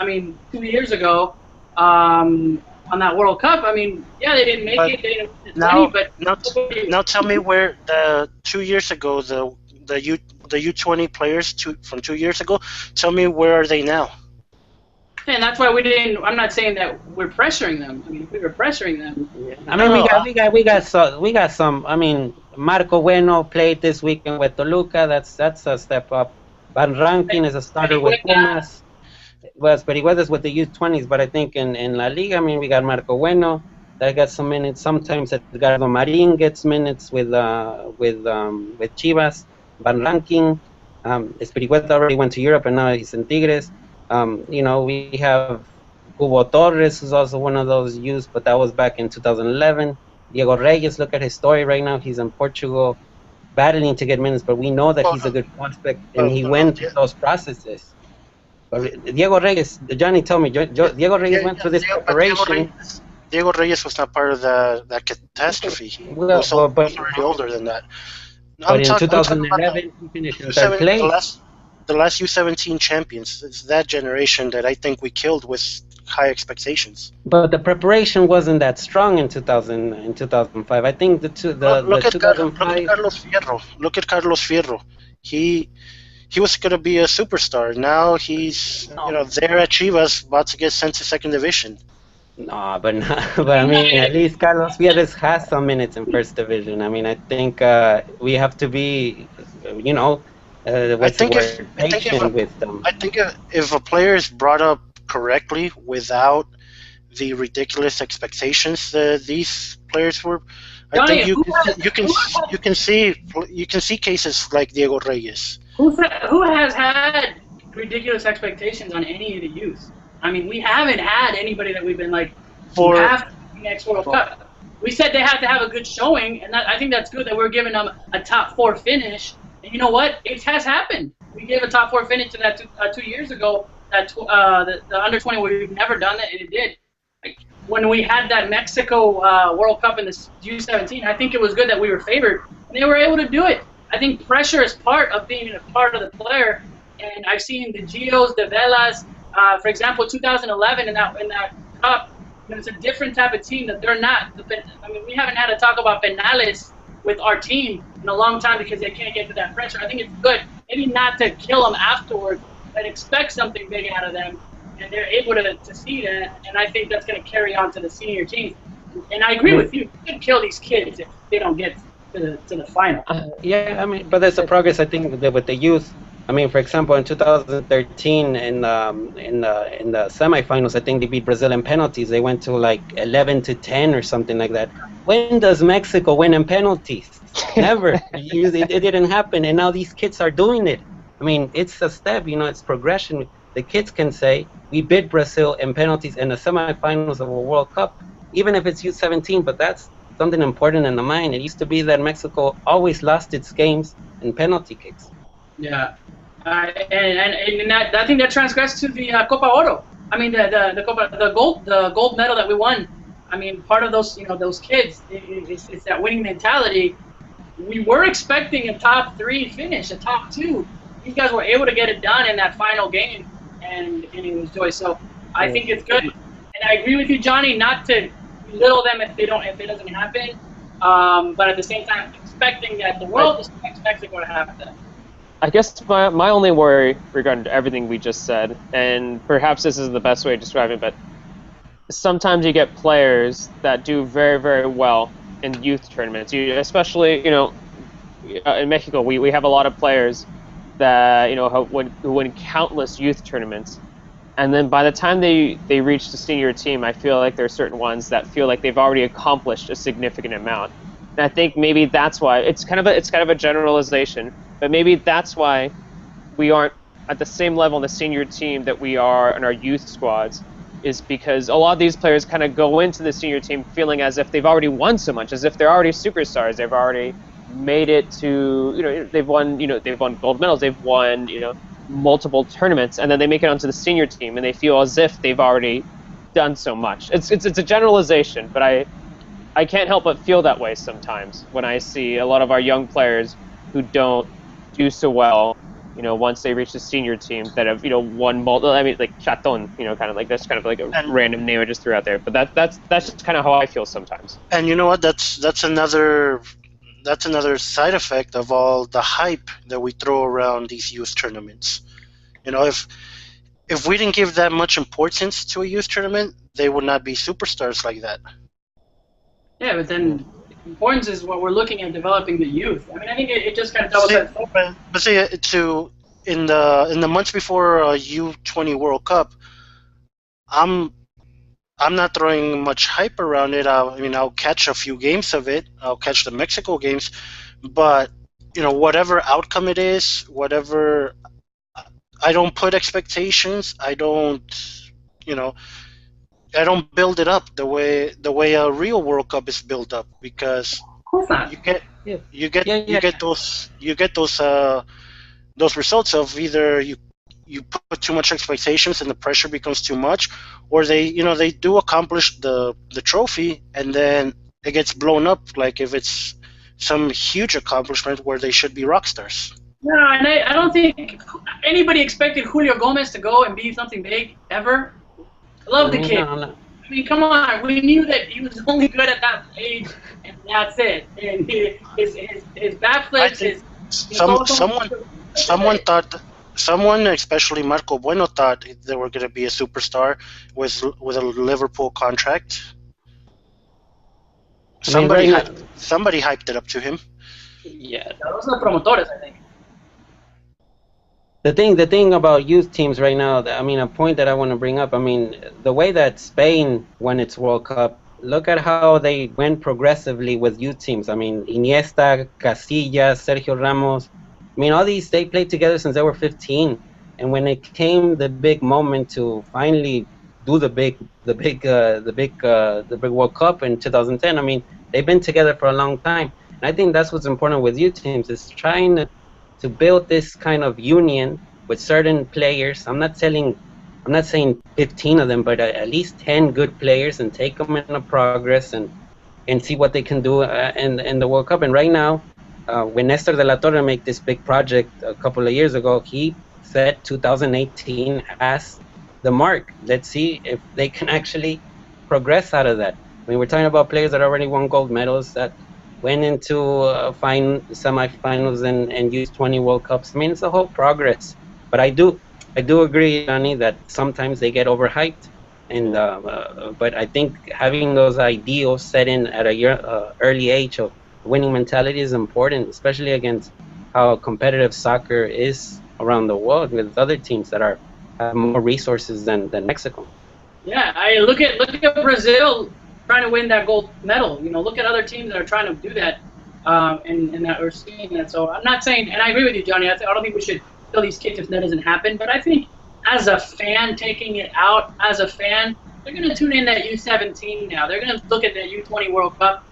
years ago, on that World Cup. I mean, yeah, they didn't make it. They didn't win the now tell me where the 2 years ago the U20 players from 2 years ago. Tell me, where are they now? And that's why we didn't. I'm not saying that we're pressuring them. I mean, if we were pressuring them. Yeah. I mean, we got some. I mean, Marco Bueno played this weekend with Toluca. That's a step up. Van Rankin is a starter with Pumas. But he was with the U20s. But I think in La Liga, I mean, we got Marco Bueno that got some minutes. Sometimes Edgardo Marin gets minutes with Chivas. Van Rankin, Espiricueta already went to Europe, and now he's in Tigres. We have Hugo Torres, who's also one of those youths, but that was back in 2011. Diego Reyes, look at his story right now. He's in Portugal battling to get minutes, but we know that he's a good prospect, and he went through those processes. But Diego Reyes, Johnny told me, Diego Reyes went through this preparation. Diego Reyes was not part of that catastrophe. He was already older than that. But in 2011, he finished in 3rd place. The last U17 champions. It's that generation that I think we killed with high expectations. But the preparation wasn't that strong in 2005. I think look at Carlos Fierro. Look at Carlos Fierro. He he was going to be a superstar. Now he's there at Chivas, about to get sent to second division. No, but but I mean, at least Carlos Villares has some minutes in first division. I mean, I think we have to be, what's the word, patient with them. I think if a player is brought up correctly without the ridiculous expectations that these players were, I think you can see cases like Diego Reyes. Who has had ridiculous expectations on any of the youth? I mean, we haven't had anybody that we've been like, we have the next World Cup. We said they had to have a good showing, and I think that's good that we're giving them a top 4 finish. And you know what? It has happened. We gave a top 4 finish to that 2 years ago. That the under 20, we've never done that, and it did. Like, when we had that Mexico World Cup in the U17, I think it was good that we were favored, and they were able to do it. I think pressure is part of being a part of the player, and I've seen the Gios, the Velas. For example, 2011 in that cup, it's a different type of team that they're not. I mean, we haven't had to talk about penales with our team in a long time because they can't get to that pressure. I think it's good, maybe not to kill them afterwards, but expect something big out of them, and they're able to see that, and I think that's going to carry on to the senior team. And I agree with you. You can kill these kids if they don't get to the final. Yeah, I mean, but there's a progress, I think, with the youth. I mean, for example, in 2013, in the semifinals, I think they beat Brazil in penalties. They went to like 11-10 or something like that. When does Mexico win in penalties? Never. It didn't happen, and now these kids are doing it. I mean, it's a step. It's progression. The kids can say, we beat Brazil in penalties in the semifinals of a World Cup, even if it's U17. But that's something important in the mind. It used to be that Mexico always lost its games in penalty kicks. Yeah, and that, I think that transgressed to the Copa Oro. I mean, the gold medal that we won. I mean, part of those those kids is that winning mentality. We were expecting a top 3 finish, a top 2. These guys were able to get it done in that final game, and it was joy. So I think it's good, and I agree with you, Johnny, not to belittle them if it doesn't happen. But at the same time, expecting that the world expects Mexico to have that. I guess my only worry regarding everything we just said, and perhaps this is the best way to describe it, but sometimes you get players that do very, very well in youth tournaments. Especially, in Mexico, we have a lot of players that who win countless youth tournaments, and then by the time they reach the senior team, I feel like there are certain ones that feel like they've already accomplished a significant amount. And I think maybe that's why it's kind of a generalization, but maybe that's why we aren't at the same level in the senior team that we are in our youth squads, is because a lot of these players kind of go into the senior team feeling as if they've already won so much, as if they're already superstars. They've already made it to, they've won gold medals, they've won, multiple tournaments, and then they make it onto the senior team and they feel as if they've already done so much. It's a generalization, but I can't help but feel that way sometimes when I see a lot of our young players who don't do so well, once they reach the senior team, that have, won multiple. I mean, like Chaton, kind of like that's kind of like a random name I just threw out there. But that's just kind of how I feel sometimes. And you know what? That's another side effect of all the hype that we throw around these youth tournaments. If we didn't give that much importance to a youth tournament, they would not be superstars like that. Yeah, but then importance is what we're looking at developing the youth. I mean, I think it just kind of doubles that. But see, in the months before U20 World Cup, I'm not throwing much hype around it. I'll catch a few games of it. I'll catch the Mexico games, but whatever outcome it is, whatever, I don't put expectations. I don't build it up the way a real World Cup is built up, because you get those results of either you put too much expectations and the pressure becomes too much, or they do accomplish the trophy and then it gets blown up like if it's some huge accomplishment where they should be rock stars. No, and I don't think anybody expected Julio Gomez to go and be something big ever. I love the kid. No. I mean, come on. We knew that he was only good at that age, and that's it. And his backflips, someone thought someone, especially Marco Bueno, thought they were going to be a superstar with a Liverpool contract. Somebody hyped it up to him. Yeah. Those are promotores, I think. The thing about youth teams right now, a point that I want to bring up, the way that Spain won its World Cup, look at how they went progressively with youth teams. Iniesta, Casillas, Sergio Ramos, all these, they played together since they were 15. And when it came the big moment to finally do the big World Cup in 2010, they've been together for a long time. And I think that's what's important with youth teams, is trying to build this kind of union with certain players. I'm not saying 15 of them, but at least 10 good players, and take them in a progress and see what they can do in the World Cup. And right now, when Nestor de la Torre made this big project a couple of years ago, he set 2018 as the mark. Let's see if they can actually progress out of that. We're talking about players that already won gold medals, that went into semifinals and U20 World Cups. It's a whole progress. But I do agree, Johnny, that sometimes they get overhyped. And but I think having those ideals set in at a early age of winning mentality is important, especially against how competitive soccer is around the world with other teams that have more resources than Mexico. Yeah, I look at Brazil trying to win that gold medal. Look at other teams that are trying to do that, and that we're seeing that. So I'm not saying, and I agree with you, Johnny. I don't think we should kill these kids if that doesn't happen. But I think as a fan, taking it out as a fan, they're going to tune in that U17 now. They're going to look at the U20 World Cup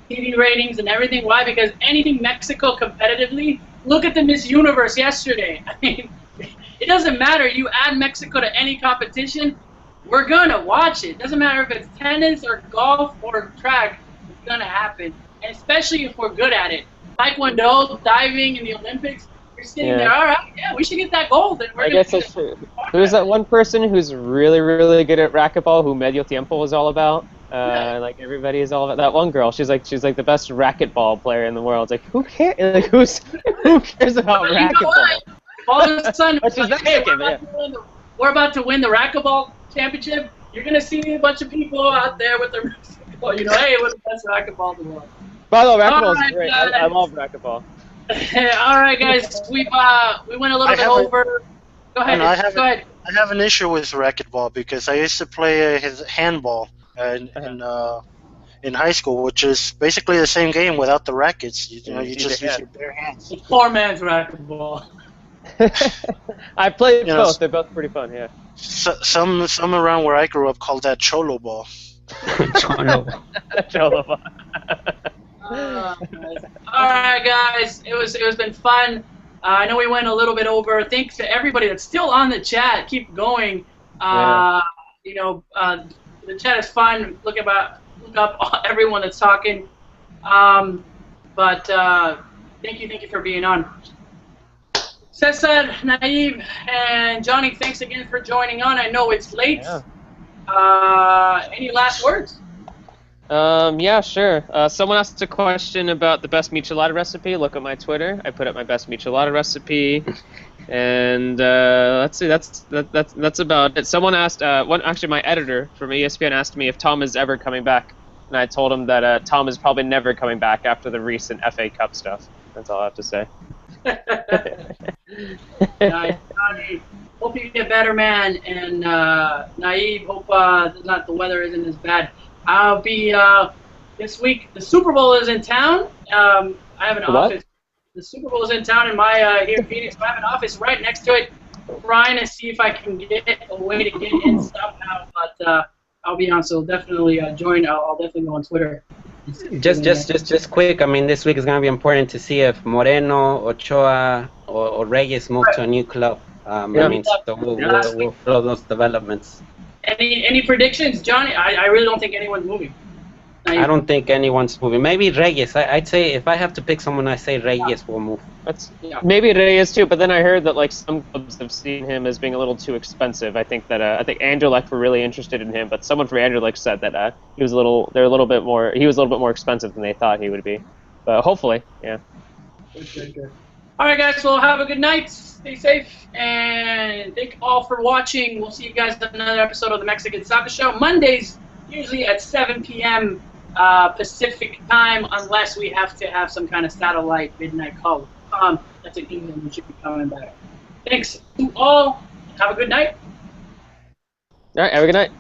TV ratings and everything. Why? Because anything Mexico competitively, look at the Miss Universe yesterday. It doesn't matter. You add Mexico to any competition, we're going to watch it. Doesn't matter if it's tennis or golf or track, it's going to happen. And especially if we're good at it. Taekwondo, diving in the Olympics, you're sitting there, all right, yeah, we should get that gold. And I guess that's true. There's that one person who's really, really good at racquetball who Medio Tiempo was all about. Like everybody is all about that one girl. She's like the best racquetball player in the world. It's like, who cares? Like who cares about racquetball? All of a sudden, we're about to win the racquetball championship. You're gonna see a bunch of people out there with their racquetball. Hey, we're the best racquetball in the world. By the way, racquetball is great. I love racquetball. All right, guys, we went a little bit over. Go ahead. Go ahead. I have an issue with racquetball because I used to play handball in high school, which is basically the same game without the rackets. You just use your bare hands. It's poor man's racquetball. I played both. They're both pretty fun. Yeah. Some around where I grew up called that cholo ball. Cholo ball. All right, guys, it was been fun. I know we went a little bit over. Thanks to everybody that's still on the chat. Keep going. The chat is fun. Look up everyone that's talking. But thank you for being on. Cesar, Naive, and Johnny, thanks again for joining on. I know it's late. Yeah. Any last words? Yeah, sure. Someone asked a question about the best michelada recipe. Look at my Twitter. I put up my best michelada recipe, and let's see. That's about it. Someone asked. Actually, my editor from ESPN asked me if Tom is ever coming back, and I told him that Tom is probably never coming back after the recent FA Cup stuff. That's all I have to say. Nice. Hope you get better, man. And Naive, hope the weather isn't as bad. I'll be this week. The Super Bowl is in town. I have an office. The Super Bowl is in town in my here in Phoenix. I have an office right next to it. Trying to see if I can get a way to get in somehow, but I'll be on. So definitely join. I'll definitely go on Twitter. Just quick. This week is gonna be important to see if Moreno, Ochoa, or Reyes move to a new club. So we'll follow those developments. Any predictions, Johnny? I really don't think anyone's moving. I don't think anyone's moving. Maybe Reyes. I'd say if I have to pick someone, I say Reyes will move. Maybe Reyes too. But then I heard that some clubs have seen him as being a little too expensive. I think Anderlecht were really interested in him, but someone from Anderlecht said that he was a little bit more expensive than they thought he would be. But hopefully, yeah. Good. All right, guys. Well, have a good night. Stay safe, and thank you all for watching. We'll see you guys on another episode of the Mexican Soccer Show. Mondays, usually at 7 p.m. Pacific time, unless we have to have some kind of satellite midnight call. That's in England. We should be coming back. Thanks to all. Have a good night. All right, have a good night.